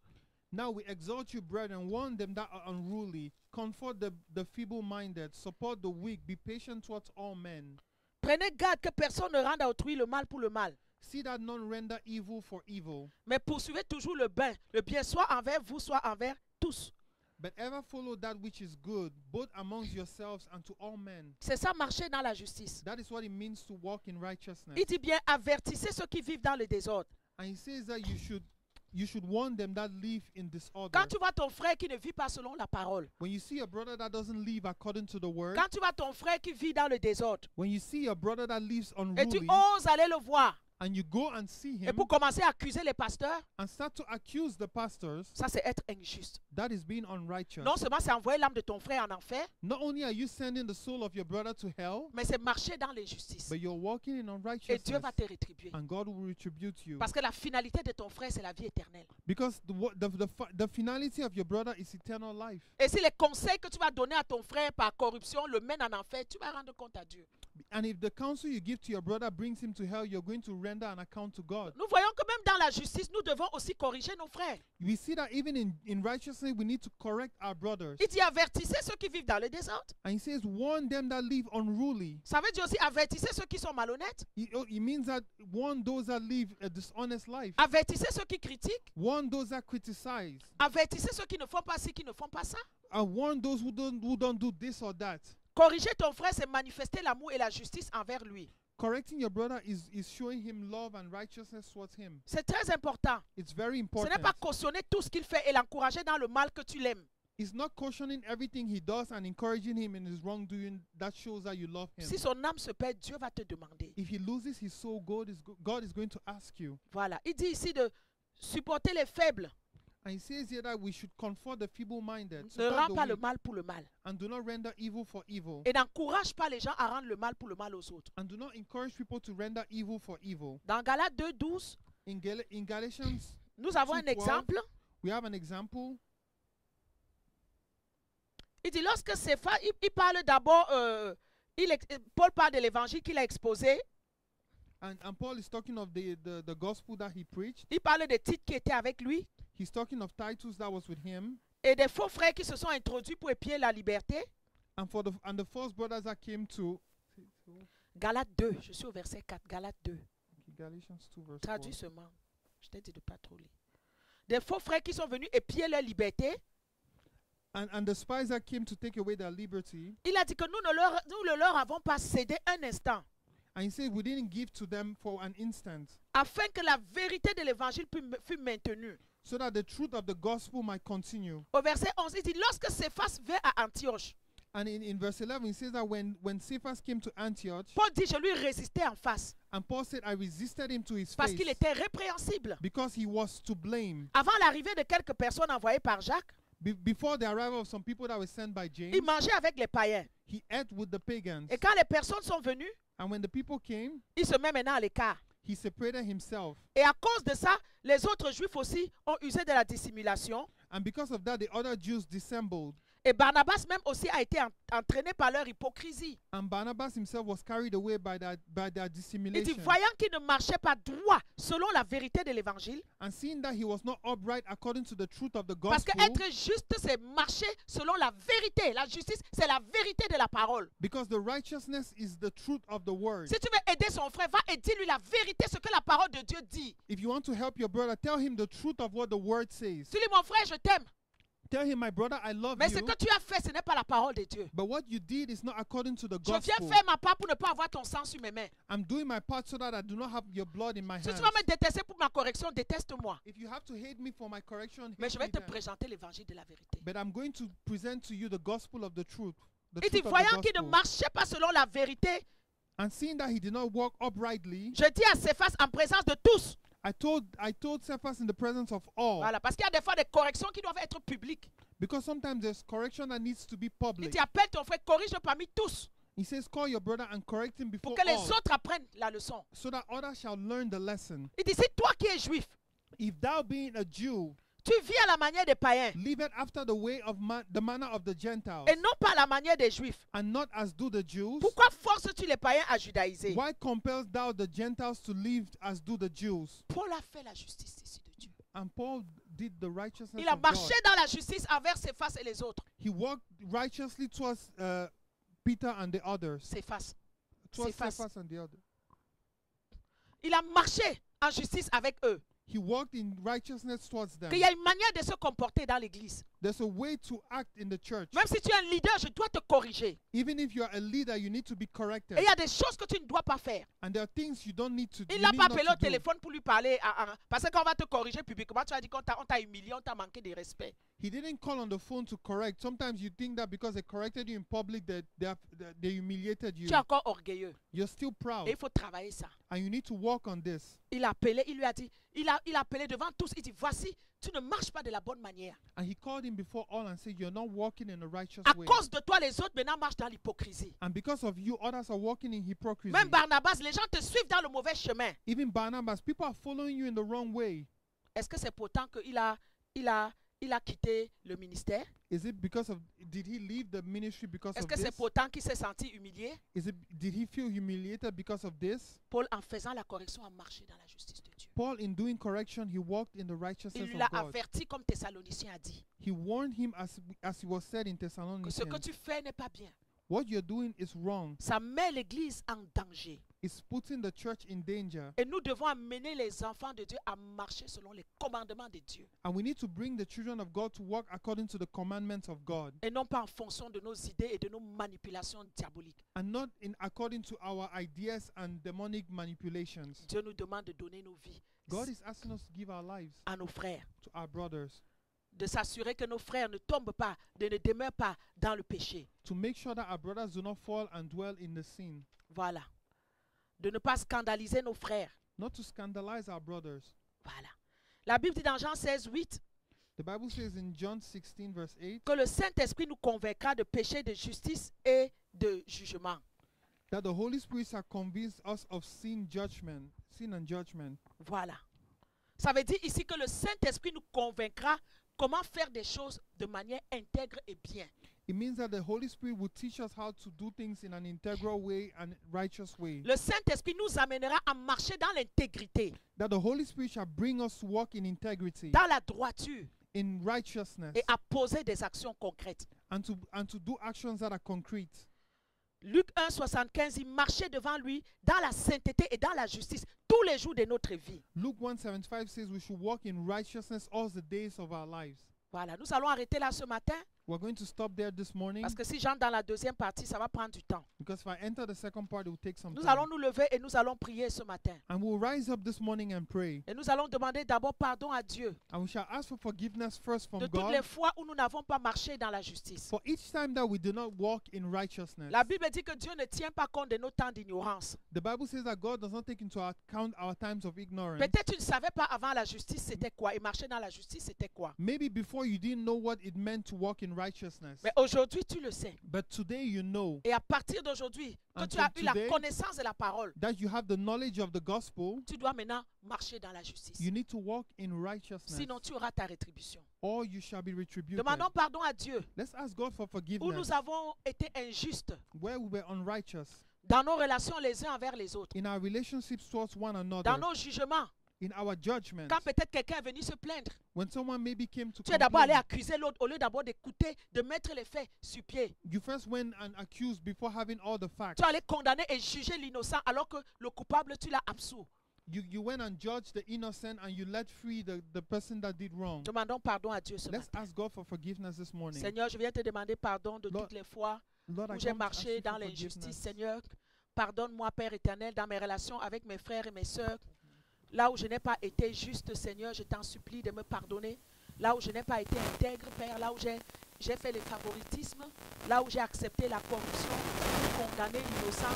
[SPEAKER 2] now we exhort you, brethren, warn them that are unruly, comfort the feeble-minded, support the weak, be patient towards all men.
[SPEAKER 1] Prenez garde que personne ne rende à autrui le mal pour le mal,
[SPEAKER 2] See that none render evil for evil,
[SPEAKER 1] mais poursuivez toujours le bien soit envers vous, soit envers tous.
[SPEAKER 2] but ever follow that which is good, both amongst yourselves and to all men.
[SPEAKER 1] C'est ça, marcher dans la justice.
[SPEAKER 2] That is what it means to walk in righteousness.
[SPEAKER 1] Il dit bien, avertissez ceux qui vivent dans le désordre.
[SPEAKER 2] And he says that you should You should warn them that live in disorder.
[SPEAKER 1] Quand tu vois ton frère qui ne vit pas selon la parole,
[SPEAKER 2] When you see a brother that doesn't live according to the word,
[SPEAKER 1] quand tu vois ton frère qui vit dans le désordre,
[SPEAKER 2] when you see a brother that lives
[SPEAKER 1] et tu
[SPEAKER 2] unruly,
[SPEAKER 1] oses aller le voir,
[SPEAKER 2] and you go and see
[SPEAKER 1] et
[SPEAKER 2] him
[SPEAKER 1] pour commencer à accuser les pasteurs,
[SPEAKER 2] and start to accuse the pastors,
[SPEAKER 1] ça c'est être injuste.
[SPEAKER 2] that is being unrighteous.
[SPEAKER 1] Non seulement c'est envoyer l'âme de ton frère en enfer,
[SPEAKER 2] Not only are you sending the soul of your brother to hell,
[SPEAKER 1] mais c'est marcher dans l'injustice.
[SPEAKER 2] but you're walking in
[SPEAKER 1] Et Dieu
[SPEAKER 2] unrighteousness,
[SPEAKER 1] va te rétribuer.
[SPEAKER 2] and God will retribute you.
[SPEAKER 1] Parce que la finalité de ton frère, c'est la vie éternelle.
[SPEAKER 2] Because the finality of your brother is eternal life.
[SPEAKER 1] Et si les conseils que tu vas donner à ton frère par corruption le mènent en enfer, tu vas rendre compte à Dieu.
[SPEAKER 2] And if the counsel you give to your brother brings him to hell, you're going to render an account to God.
[SPEAKER 1] Nous voyons que même dans la justice, nous devons aussi corriger nos frères.
[SPEAKER 2] We see that even in righteousness, we need to correct our brothers.
[SPEAKER 1] Il dit avertissez ceux qui vivent dans le désordre.
[SPEAKER 2] And he says, warn them that live unruly.
[SPEAKER 1] Ça veut dire aussi avertissez ceux qui sont malhonnêtes.
[SPEAKER 2] It means that warn those that live a dishonest life.
[SPEAKER 1] Avertissez ceux qui critiquent.
[SPEAKER 2] Warn those that criticize.
[SPEAKER 1] Avertissez ceux qui ne font pas ci, qui ne font pas ça.
[SPEAKER 2] And warn those who don't do this or that.
[SPEAKER 1] Corriger ton frère, c'est manifester l'amour et la justice envers lui.
[SPEAKER 2] Correcting your brother is showing him love and righteousness towards him.
[SPEAKER 1] C'est très important.
[SPEAKER 2] It's very
[SPEAKER 1] Ce
[SPEAKER 2] important.
[SPEAKER 1] n'est pas cautionner tout ce qu'il fait et l'encourager dans le mal que tu l'aimes.
[SPEAKER 2] It's not cautioning everything he does and encouraging him in his wrongdoing. That shows that you love him.
[SPEAKER 1] Si son âme se perd, Dieu va te demander.
[SPEAKER 2] If he loses his soul, God is going to ask you.
[SPEAKER 1] Voilà. Il dit ici de supporter les faibles.
[SPEAKER 2] And he says here that we should comfort the feeble-minded.
[SPEAKER 1] Ne
[SPEAKER 2] Support
[SPEAKER 1] rends
[SPEAKER 2] the
[SPEAKER 1] pas le
[SPEAKER 2] weak,
[SPEAKER 1] mal pour le mal.
[SPEAKER 2] and do not render evil for evil.
[SPEAKER 1] Et n'encourage pas les gens à rendre le mal pour le mal aux autres.
[SPEAKER 2] And do not encourage people to render evil for evil.
[SPEAKER 1] Dans Galates 2:12,
[SPEAKER 2] In Galatians,
[SPEAKER 1] nous avons un
[SPEAKER 2] 2:12,
[SPEAKER 1] exemple.
[SPEAKER 2] we have an example.
[SPEAKER 1] Il dit lorsque Céphas, il parle d'abord, Paul parle de l'évangile qu'il a exposé.
[SPEAKER 2] And Paul is talking of the gospel that he preached.
[SPEAKER 1] Il parle des titres qui étaient avec lui.
[SPEAKER 2] He's talking of Titus that was with him.
[SPEAKER 1] Et des faux frères qui se sont introduits pour épier la liberté.
[SPEAKER 2] And the false brothers that came to
[SPEAKER 1] Galates 2, je suis au verset 4. Galates 2.
[SPEAKER 2] Galatians 2 verse 4.
[SPEAKER 1] Traduis seulement. Je t'ai dit de ne pas trop lire. Des faux frères qui sont venus épier leur liberté.
[SPEAKER 2] And the spies that came to take away their liberty.
[SPEAKER 1] Il a dit que nous ne leur avons pas cédé un instant.
[SPEAKER 2] And he said we didn't give to them for an instant.
[SPEAKER 1] Afin que la vérité de l'évangile fût maintenue.
[SPEAKER 2] So that the truth of the gospel might continue.
[SPEAKER 1] Au verset 11, il dit, lorsque Céphas vint à Antioche,
[SPEAKER 2] And in verse 11, it says that when Cephas came to Antioch,
[SPEAKER 1] Paul dit, je lui résistais en face.
[SPEAKER 2] and Paul said, I resisted him to his
[SPEAKER 1] Parce
[SPEAKER 2] face
[SPEAKER 1] qu'il était répréhensible.
[SPEAKER 2] because he was to blame.
[SPEAKER 1] Avant l'arrivée de quelques personnes envoyées par Jacques,
[SPEAKER 2] Before the arrival of some people that were sent by James,
[SPEAKER 1] il mangeait avec les païens.
[SPEAKER 2] he ate with the pagans.
[SPEAKER 1] Et quand les personnes sont venues,
[SPEAKER 2] And when the people came,
[SPEAKER 1] il se met maintenant à l'écart.
[SPEAKER 2] he separated himself.
[SPEAKER 1] Et à cause de ça, les autres juifs aussi ont usé de la dissimulation.
[SPEAKER 2] And because of that, the other Jews dissembled.
[SPEAKER 1] Et Barnabas même aussi a été entraîné par leur hypocrisie.
[SPEAKER 2] And Barnabas himself was carried away by their
[SPEAKER 1] Il dit,
[SPEAKER 2] dissimulation.
[SPEAKER 1] voyant qu'il ne marchait pas droit selon la vérité de l'évangile,
[SPEAKER 2] And seeing that he was not upright according to the truth of the
[SPEAKER 1] parce
[SPEAKER 2] gospel,
[SPEAKER 1] qu'être juste, c'est marcher selon la vérité. La justice, c'est la vérité de la parole.
[SPEAKER 2] because the righteousness is the truth of the word.
[SPEAKER 1] Si tu veux aider son frère, va et dis-lui la vérité, ce que la parole de Dieu dit.
[SPEAKER 2] If you want to help your brother, tell him the truth of what the word says.
[SPEAKER 1] Tu dis, mon frère, je t'aime.
[SPEAKER 2] Tell him, my brother, I love
[SPEAKER 1] Mais ce
[SPEAKER 2] you.
[SPEAKER 1] que tu as fait, ce n'est pas la parole de Dieu.
[SPEAKER 2] But what you did is not according to the
[SPEAKER 1] Je viens
[SPEAKER 2] gospel.
[SPEAKER 1] faire ma part pour ne pas avoir ton sang sur mes mains.
[SPEAKER 2] I'm doing my part so that I do not have your blood in my
[SPEAKER 1] Si
[SPEAKER 2] hands.
[SPEAKER 1] tu vas me détester pour ma correction, déteste-moi.
[SPEAKER 2] If you have to hate me for my correction,
[SPEAKER 1] Mais
[SPEAKER 2] hate
[SPEAKER 1] je vais
[SPEAKER 2] me
[SPEAKER 1] te
[SPEAKER 2] then.
[SPEAKER 1] présenter l'évangile de la vérité.
[SPEAKER 2] But I'm going to present to you the gospel of the truth. The
[SPEAKER 1] Il dit,
[SPEAKER 2] truth of
[SPEAKER 1] voyant
[SPEAKER 2] the
[SPEAKER 1] qu'il ne
[SPEAKER 2] gospel.
[SPEAKER 1] marchait pas selon la vérité,
[SPEAKER 2] And seeing that he did not walk uprightly,
[SPEAKER 1] je dis à Céphas en présence de tous.
[SPEAKER 2] I told Cephas in the presence of all.
[SPEAKER 1] Voilà, parce qu'il y a des fois des corrections qui doivent être publiques.
[SPEAKER 2] Because sometimes there's correction that needs to be
[SPEAKER 1] Il
[SPEAKER 2] public.
[SPEAKER 1] dit, appelle ton frère, corrige-le parmi tous.
[SPEAKER 2] He says, call your brother and correct him before
[SPEAKER 1] Pour que les
[SPEAKER 2] all,
[SPEAKER 1] autres apprennent la leçon.
[SPEAKER 2] so that others shall learn the lesson.
[SPEAKER 1] Il dit, si toi qui es juif,
[SPEAKER 2] If thou being a Jew,
[SPEAKER 1] tu vis à la manière des païens
[SPEAKER 2] live it after the way of the manner of the Gentiles,
[SPEAKER 1] et non pas à la manière des juifs,
[SPEAKER 2] and not as do the Jews,
[SPEAKER 1] pourquoi forces-tu les païens à judaïser?
[SPEAKER 2] why compels thou the Gentiles to live as do the Jews?
[SPEAKER 1] Paul a fait la justice ici de Dieu.
[SPEAKER 2] And Paul did the righteousness
[SPEAKER 1] Il a
[SPEAKER 2] of God.
[SPEAKER 1] marché dans la justice envers Céphas et les autres.
[SPEAKER 2] He walked righteously towards Peter and the others.
[SPEAKER 1] Céphas.
[SPEAKER 2] Towards
[SPEAKER 1] Cephas.
[SPEAKER 2] Cephas and the others.
[SPEAKER 1] Il a marché en justice avec eux.
[SPEAKER 2] He walked in righteousness towards them.
[SPEAKER 1] Qu'il y a une manière de se comporter dans l'église.
[SPEAKER 2] There's a way to act in the church.
[SPEAKER 1] Même si tu es un leader, je dois te corriger.
[SPEAKER 2] Even if you're a leader, you need to be corrected.
[SPEAKER 1] Et il y a des choses que tu ne dois pas faire.
[SPEAKER 2] And there are things you don't need to do.
[SPEAKER 1] Il n'a pas appelé au téléphone pour lui parler. Parce qu'on va te corriger publiquement. Tu as dit qu'on t'a humilié, on t'a manqué de respect.
[SPEAKER 2] He didn't call on the phone to correct. Sometimes you think that because they corrected you in public that they humiliated you.
[SPEAKER 1] Tu es encore orgueilleux.
[SPEAKER 2] You're still proud.
[SPEAKER 1] Et il faut travailler ça.
[SPEAKER 2] And you need to work on this.
[SPEAKER 1] Il a appelé, il lui a dit, il a appelé devant tous. Il dit, voici, tu ne marches pas de la bonne manière.
[SPEAKER 2] And he called him before all and said, you're not walking in a righteous
[SPEAKER 1] À
[SPEAKER 2] way.
[SPEAKER 1] cause de toi, les autres maintenant marchent dans l'hypocrisie.
[SPEAKER 2] And because of you, others are walking in hypocrisy.
[SPEAKER 1] Même Barnabas, les gens te suivent dans le mauvais chemin.
[SPEAKER 2] Even Barnabas, people are following you in the wrong way.
[SPEAKER 1] Est-ce que c'est pourtant qu'il a quitté le ministère?
[SPEAKER 2] Is it because of, did he leave the ministry because
[SPEAKER 1] Est-ce
[SPEAKER 2] of
[SPEAKER 1] que c'est
[SPEAKER 2] this?
[SPEAKER 1] pourtant qu'il s'est senti humilié?
[SPEAKER 2] Did he feel humiliated because of this?
[SPEAKER 1] Paul, en faisant la correction, a marché dans la justice de Dieu.
[SPEAKER 2] Paul, in doing correction, he walked in the righteousness
[SPEAKER 1] Il l'a
[SPEAKER 2] of God.
[SPEAKER 1] averti comme Thessaloniciens a dit.
[SPEAKER 2] He warned him as he was said in
[SPEAKER 1] Que ce que
[SPEAKER 2] Thessalonians.
[SPEAKER 1] tu fais n'est pas bien.
[SPEAKER 2] What you're doing is wrong.
[SPEAKER 1] Ça met l'église en danger.
[SPEAKER 2] It's putting the church in danger.
[SPEAKER 1] Et nous devons amener les enfants de Dieu à marcher selon les commandements de Dieu.
[SPEAKER 2] And we need to bring the children of God to walk according to the commandments of God.
[SPEAKER 1] Et non pas en fonction de nos idées et de nos manipulations diaboliques.
[SPEAKER 2] And not in according to our ideas and demonic manipulations.
[SPEAKER 1] Dieu nous demande de donner nos vies
[SPEAKER 2] God is asking us to give our lives
[SPEAKER 1] à nos frères.
[SPEAKER 2] to our brothers.
[SPEAKER 1] De s'assurer que nos frères ne tombent pas, ne demeurent pas dans le péché.
[SPEAKER 2] To make sure that our brothers do not fall and dwell in the sin.
[SPEAKER 1] Voilà. De ne pas scandaliser nos frères.
[SPEAKER 2] Not to scandalize our brothers.
[SPEAKER 1] Voilà. La Bible dit dans Jean 16, 8
[SPEAKER 2] The Bible says in John 16 verse 8
[SPEAKER 1] que le Saint-Esprit nous convaincra de péché, de justice et de jugement.
[SPEAKER 2] that the Holy Spirit shall convince us of sin and judgment.
[SPEAKER 1] Voilà. Ça veut dire ici que le Saint-Esprit nous convaincra comment faire des choses de manière intègre et bien.
[SPEAKER 2] It means that the Holy Spirit will teach us how to do things in an integral way and righteous way.
[SPEAKER 1] Le Saint-Esprit nous amènera à marcher dans l'intégrité,
[SPEAKER 2] That the Holy Spirit shall bring us to walk in integrity,
[SPEAKER 1] dans la droiture
[SPEAKER 2] in righteousness,
[SPEAKER 1] et à poser des actions concrètes.
[SPEAKER 2] and to do actions that are concrete.
[SPEAKER 1] Luc 1, 75, il marchait devant lui dans la sainteté et dans la justice tous les jours de notre vie.
[SPEAKER 2] Luke 1:75 says we should walk in righteousness all the days of our lives.
[SPEAKER 1] Voilà, nous allons arrêter là ce matin
[SPEAKER 2] We're going to stop there this morning
[SPEAKER 1] parce que si j'entre dans la deuxième partie, ça va prendre du temps.
[SPEAKER 2] because if I enter the second part, it will take some
[SPEAKER 1] Nous
[SPEAKER 2] time.
[SPEAKER 1] allons nous lever et nous allons prier ce matin.
[SPEAKER 2] And we'll rise up this morning and pray.
[SPEAKER 1] Et nous allons demander d'abord pardon à Dieu
[SPEAKER 2] And we shall ask for forgiveness first from
[SPEAKER 1] de toutes les
[SPEAKER 2] God
[SPEAKER 1] fois où nous n'avons pas marché dans la justice.
[SPEAKER 2] for each time that we do not walk in righteousness.
[SPEAKER 1] La Bible dit que Dieu ne tient pas compte de nos temps d'ignorance.
[SPEAKER 2] The Bible says that God does not take into account our times of ignorance.
[SPEAKER 1] Peut-être tu ne savais pas avant la justice c'était quoi et marcher dans la justice c'était quoi.
[SPEAKER 2] Maybe before you didn't know what it meant to walk in righteousness.
[SPEAKER 1] Mais aujourd'hui tu le sais.
[SPEAKER 2] But today you know
[SPEAKER 1] Et à partir d'aujourd'hui, que tu
[SPEAKER 2] Until
[SPEAKER 1] as eu la
[SPEAKER 2] today,
[SPEAKER 1] connaissance de la parole,
[SPEAKER 2] that you have the knowledge of the gospel.
[SPEAKER 1] tu dois maintenant marcher dans la justice.
[SPEAKER 2] You need to walk in righteousness,
[SPEAKER 1] Sinon tu auras ta rétribution.
[SPEAKER 2] or you shall be retributed.
[SPEAKER 1] Demandons pardon à Dieu
[SPEAKER 2] Let's ask God for
[SPEAKER 1] où
[SPEAKER 2] forgiveness
[SPEAKER 1] nous avons été injustes
[SPEAKER 2] where we were unrighteous
[SPEAKER 1] dans nos relations les uns envers les autres,
[SPEAKER 2] in our relationships towards one another,
[SPEAKER 1] dans nos jugements.
[SPEAKER 2] in our judgment.
[SPEAKER 1] Quand peut-être quelqu'un est venu se plaindre,
[SPEAKER 2] When someone maybe came to
[SPEAKER 1] tu es d'abord allé
[SPEAKER 2] complain,
[SPEAKER 1] accuser l'autre au lieu d'abord d'écouter, de mettre les faits sur pied.
[SPEAKER 2] you first went and accused before having all the facts.
[SPEAKER 1] Tu es allé condamner et juger l'innocent alors que le coupable, tu l'as absous.
[SPEAKER 2] You went and judged the innocent and you let free the person that did wrong.
[SPEAKER 1] Demandons pardon à Dieu ce
[SPEAKER 2] Let's
[SPEAKER 1] matin.
[SPEAKER 2] ask God for forgiveness this morning.
[SPEAKER 1] Seigneur, je viens te demander pardon de
[SPEAKER 2] Lord,
[SPEAKER 1] toutes les fois
[SPEAKER 2] Lord, I
[SPEAKER 1] où j'ai
[SPEAKER 2] come to ask
[SPEAKER 1] marché
[SPEAKER 2] you
[SPEAKER 1] dans
[SPEAKER 2] for
[SPEAKER 1] l'injustice.
[SPEAKER 2] forgiveness.
[SPEAKER 1] Seigneur, pardonne-moi, Père éternel, dans mes relations avec mes frères et mes sœurs. Là où je n'ai pas été juste, Seigneur, je t'en supplie de me pardonner. Là où je n'ai pas été intègre, Père, là où j'ai fait le favoritisme, là où j'ai accepté la corruption pour condamner l'innocent.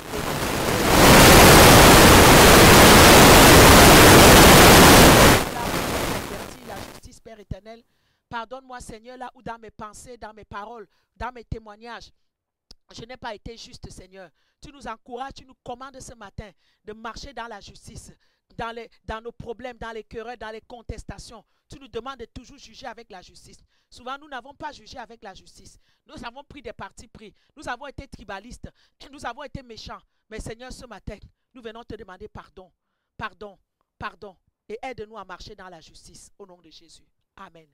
[SPEAKER 1] Là où j'ai perverti la justice, Père éternel, pardonne-moi, Seigneur, là où dans mes pensées, dans mes paroles, dans mes témoignages, je n'ai pas été juste, Seigneur. Tu nous encourages, tu nous commandes ce matin de marcher dans la justice, dans nos problèmes, dans les querelles, dans les contestations. Tu nous demandes de toujours juger avec la justice. Souvent, nous n'avons pas jugé avec la justice. Nous avons pris des partis pris. Nous avons été tribalistes. Nous avons été méchants. Mais Seigneur, ce matin, nous venons te demander pardon. Pardon. Pardon. Et aide-nous à marcher dans la justice. Au nom de Jésus. Amen.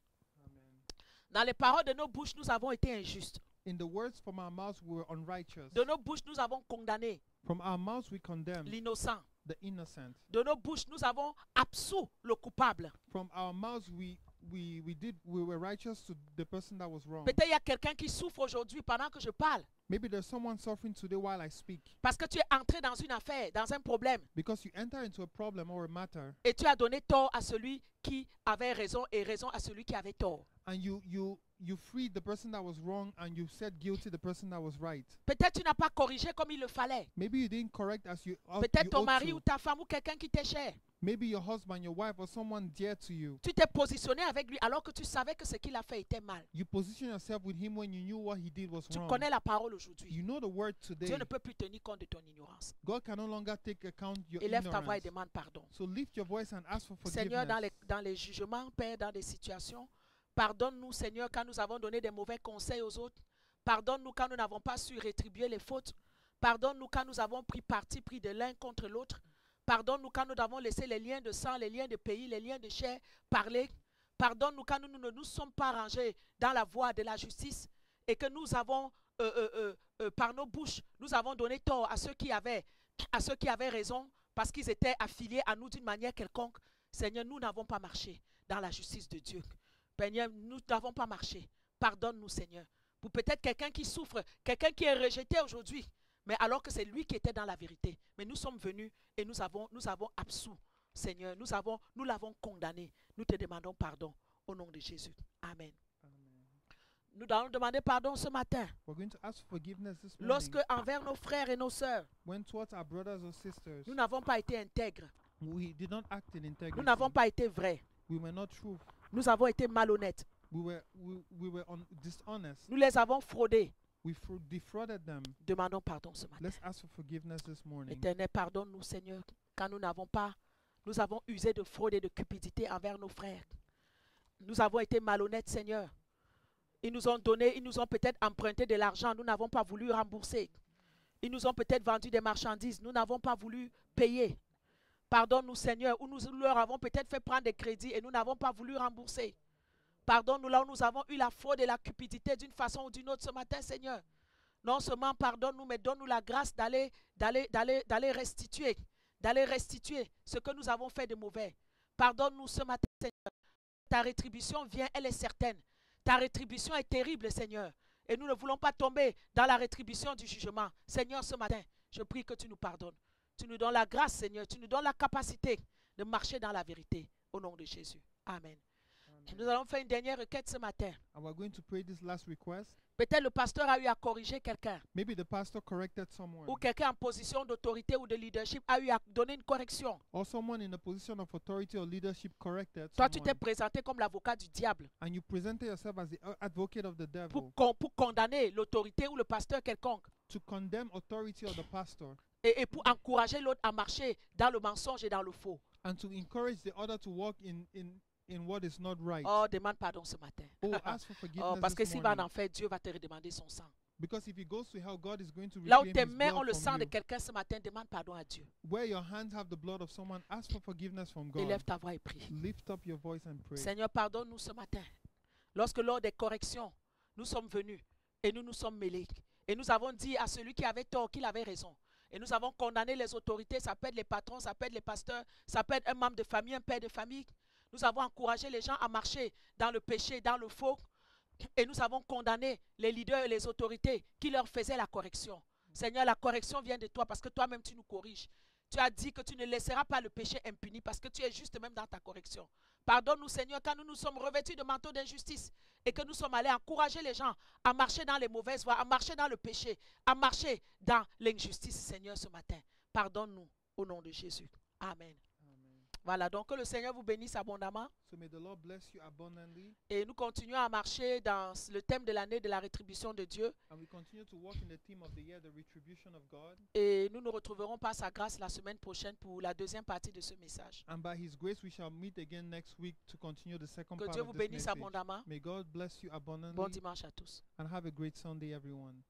[SPEAKER 1] Dans les paroles de nos bouches, nous avons été injustes.
[SPEAKER 2] In the words from our mouths, we were unrighteous.
[SPEAKER 1] De nos bouches, nous avons condamné
[SPEAKER 2] From our mouths, we condemned
[SPEAKER 1] l'innocent.
[SPEAKER 2] the innocent.
[SPEAKER 1] De nos bouches, nous avons absous le coupable.
[SPEAKER 2] From our mouths, we were righteous to the person that was wrong.
[SPEAKER 1] Peut-être il y a quelqu'un qui souffre aujourd'hui pendant que je parle.
[SPEAKER 2] Maybe there's someone suffering today while I speak
[SPEAKER 1] Parce que tu es entré dans une affaire, dans un problème.
[SPEAKER 2] because you enter into a problem or a matter
[SPEAKER 1] Et tu as donné tort à celui qui avait raison et raison à celui qui avait tort.
[SPEAKER 2] and you freed the person that was wrong and you said guilty the person that was right.
[SPEAKER 1] Peut-être tu n'as pas corrigé comme il le fallait.
[SPEAKER 2] Maybe you didn't correct as you
[SPEAKER 1] Peut-être ton
[SPEAKER 2] ought
[SPEAKER 1] mari
[SPEAKER 2] to.
[SPEAKER 1] ou ta femme ou quelqu'un qui t'est cher.
[SPEAKER 2] Maybe your husband, your wife, or someone dear to you.
[SPEAKER 1] Tu t'es positionné avec lui alors que tu savais que ce qu'il a fait était mal.
[SPEAKER 2] You position yourself with him when you knew what he did was
[SPEAKER 1] Tu
[SPEAKER 2] wrong.
[SPEAKER 1] connais la parole aujourd'hui.
[SPEAKER 2] You know the word today.
[SPEAKER 1] Dieu ne peut plus tenir compte de ton ignorance.
[SPEAKER 2] God can no longer take account your
[SPEAKER 1] Élève ta voix et
[SPEAKER 2] ignorance.
[SPEAKER 1] demande pardon.
[SPEAKER 2] So lift your voice and ask for
[SPEAKER 1] Seigneur,
[SPEAKER 2] forgiveness.
[SPEAKER 1] dans les jugements, Père, dans des situations, pardonne-nous, Seigneur, quand nous avons donné des mauvais conseils aux autres. Pardonne-nous quand nous n'avons pas su rétribuer les fautes. Pardonne-nous quand nous avons pris parti pris de l'un contre l'autre. Pardonne-nous quand nous avons laissé les liens de sang, les liens de pays, les liens de chair parler. Pardonne-nous quand nous ne nous sommes pas rangés dans la voie de la justice et que nous avons, par nos bouches, nous avons donné tort à ceux qui avaient raison parce qu'ils étaient affiliés à nous d'une manière quelconque. Seigneur, nous n'avons pas marché dans la justice de Dieu. Seigneur, nous n'avons pas marché. Pardonne-nous, Seigneur. Pour peut-être quelqu'un qui souffre, quelqu'un qui est rejeté aujourd'hui, mais alors que c'est lui qui était dans la vérité. Mais nous sommes venus et nous avons absous, Seigneur. Nous l'avons condamné. Nous te demandons pardon au nom de Jésus. Amen.
[SPEAKER 2] Amen.
[SPEAKER 1] Nous allons demander pardon ce matin.
[SPEAKER 2] We're going to ask for forgiveness this morning.
[SPEAKER 1] Lorsque envers nos frères et nos sœurs,
[SPEAKER 2] When towards our brothers or sisters,
[SPEAKER 1] nous n'avons pas été intègres.
[SPEAKER 2] we did not act in integrity.
[SPEAKER 1] Nous n'avons pas été vrais.
[SPEAKER 2] We were not true.
[SPEAKER 1] Nous avons été malhonnêtes.
[SPEAKER 2] We were dishonest.
[SPEAKER 1] Nous les avons fraudés.
[SPEAKER 2] We defrauded them.
[SPEAKER 1] Demandons pardon ce matin.
[SPEAKER 2] Let's ask for forgiveness this morning.
[SPEAKER 1] Éternel, pardonne-nous, Seigneur, quand nous avons usé de fraude et de cupidité envers nos frères. Nous avons été malhonnêtes, Seigneur. Ils nous ont peut-être emprunté de l'argent, nous n'avons pas voulu rembourser. Ils nous ont peut-être vendu des marchandises, nous n'avons pas voulu payer. Pardonne-nous, Seigneur, où nous leur avons peut-être fait prendre des crédits et nous n'avons pas voulu rembourser. Pardonne-nous là où nous avons eu la fraude et la cupidité d'une façon ou d'une autre ce matin, Seigneur. Non seulement pardonne-nous, mais donne-nous la grâce d'aller restituer ce que nous avons fait de mauvais. Pardonne-nous ce matin, Seigneur. Ta rétribution vient, elle est certaine. Ta rétribution est terrible, Seigneur. Et nous ne voulons pas tomber dans la rétribution du jugement. Seigneur, ce matin, je prie que tu nous pardonnes. Tu nous donnes la grâce, Seigneur. Tu nous donnes la capacité de marcher dans la vérité. Au nom de Jésus. Amen. Nous allons faire une dernière requête ce matin.
[SPEAKER 2] And we're going to pray this last request.
[SPEAKER 1] Peut-être le pasteur a eu à corriger quelqu'un.
[SPEAKER 2] Maybe the pastor corrected someone.
[SPEAKER 1] Ou quelqu'un en position d'autorité ou de leadership a eu à donner une correction.
[SPEAKER 2] Or someone in a position of authority or leadership corrected
[SPEAKER 1] Toi, tu t'es
[SPEAKER 2] someone.
[SPEAKER 1] présenté comme l'avocat du diable
[SPEAKER 2] And you presented yourself as the advocate of the devil
[SPEAKER 1] pour condamner l'autorité ou le pasteur quelconque.
[SPEAKER 2] to condemn authority or the pastor
[SPEAKER 1] Et pour encourager l'autre à marcher dans le mensonge et dans le faux.
[SPEAKER 2] and to encourage the other to walk in what is not right.
[SPEAKER 1] Oh, demande pardon ce matin.
[SPEAKER 2] Oh, ask for forgiveness
[SPEAKER 1] Parce que
[SPEAKER 2] this
[SPEAKER 1] s'il va en
[SPEAKER 2] morning.
[SPEAKER 1] enfer, Dieu va te redemander son sang.
[SPEAKER 2] Because if he goes to hell, God is going to
[SPEAKER 1] Là où
[SPEAKER 2] reclaim
[SPEAKER 1] tes
[SPEAKER 2] his
[SPEAKER 1] mains ont
[SPEAKER 2] blood
[SPEAKER 1] le
[SPEAKER 2] from
[SPEAKER 1] sang de
[SPEAKER 2] you.
[SPEAKER 1] quelqu'un ce matin, demande pardon à Dieu.
[SPEAKER 2] Where your hands have the blood of someone, ask for forgiveness from God.
[SPEAKER 1] Élève ta voix et prie.
[SPEAKER 2] Lift up your voice and pray.
[SPEAKER 1] Seigneur, pardonne-nous ce matin. Lorsque lors des corrections, nous sommes venus et nous nous sommes mêlés. Et nous avons dit à celui qui avait tort qu'il avait raison. Et nous avons condamné les autorités, ça peut être les patrons, ça peut être les pasteurs, ça peut être un membre de famille, un père de famille. Nous avons encouragé les gens à marcher dans le péché, dans le faux. Et nous avons condamné les leaders et les autorités qui leur faisaient la correction. Seigneur, la correction vient de toi parce que toi-même tu nous corriges. Tu as dit que tu ne laisseras pas le péché impuni parce que tu es juste même dans ta correction. Pardonne-nous, Seigneur, quand nous nous sommes revêtus de manteaux d'injustice et que nous sommes allés encourager les gens à marcher dans les mauvaises voies, à marcher dans le péché, à marcher dans l'injustice, Seigneur, ce matin. Pardonne-nous au nom de Jésus. Amen. Voilà, donc que le Seigneur vous bénisse abondamment.
[SPEAKER 2] So may the Lord bless you abundantly.
[SPEAKER 1] Et nous continuons à marcher dans le thème de l'année de la rétribution de Dieu.
[SPEAKER 2] And we continue to walk in the theme of the year, the retribution of God.
[SPEAKER 1] Et nous nous retrouverons par sa grâce la semaine prochaine pour la deuxième partie de ce message.
[SPEAKER 2] And by his grace, we shall meet again next week to continue the second
[SPEAKER 1] Que
[SPEAKER 2] part
[SPEAKER 1] Dieu
[SPEAKER 2] of
[SPEAKER 1] vous
[SPEAKER 2] this
[SPEAKER 1] bénisse
[SPEAKER 2] message.
[SPEAKER 1] abondamment.
[SPEAKER 2] May God bless you abundantly
[SPEAKER 1] Bon dimanche à tous.
[SPEAKER 2] and have a great Sunday, everyone.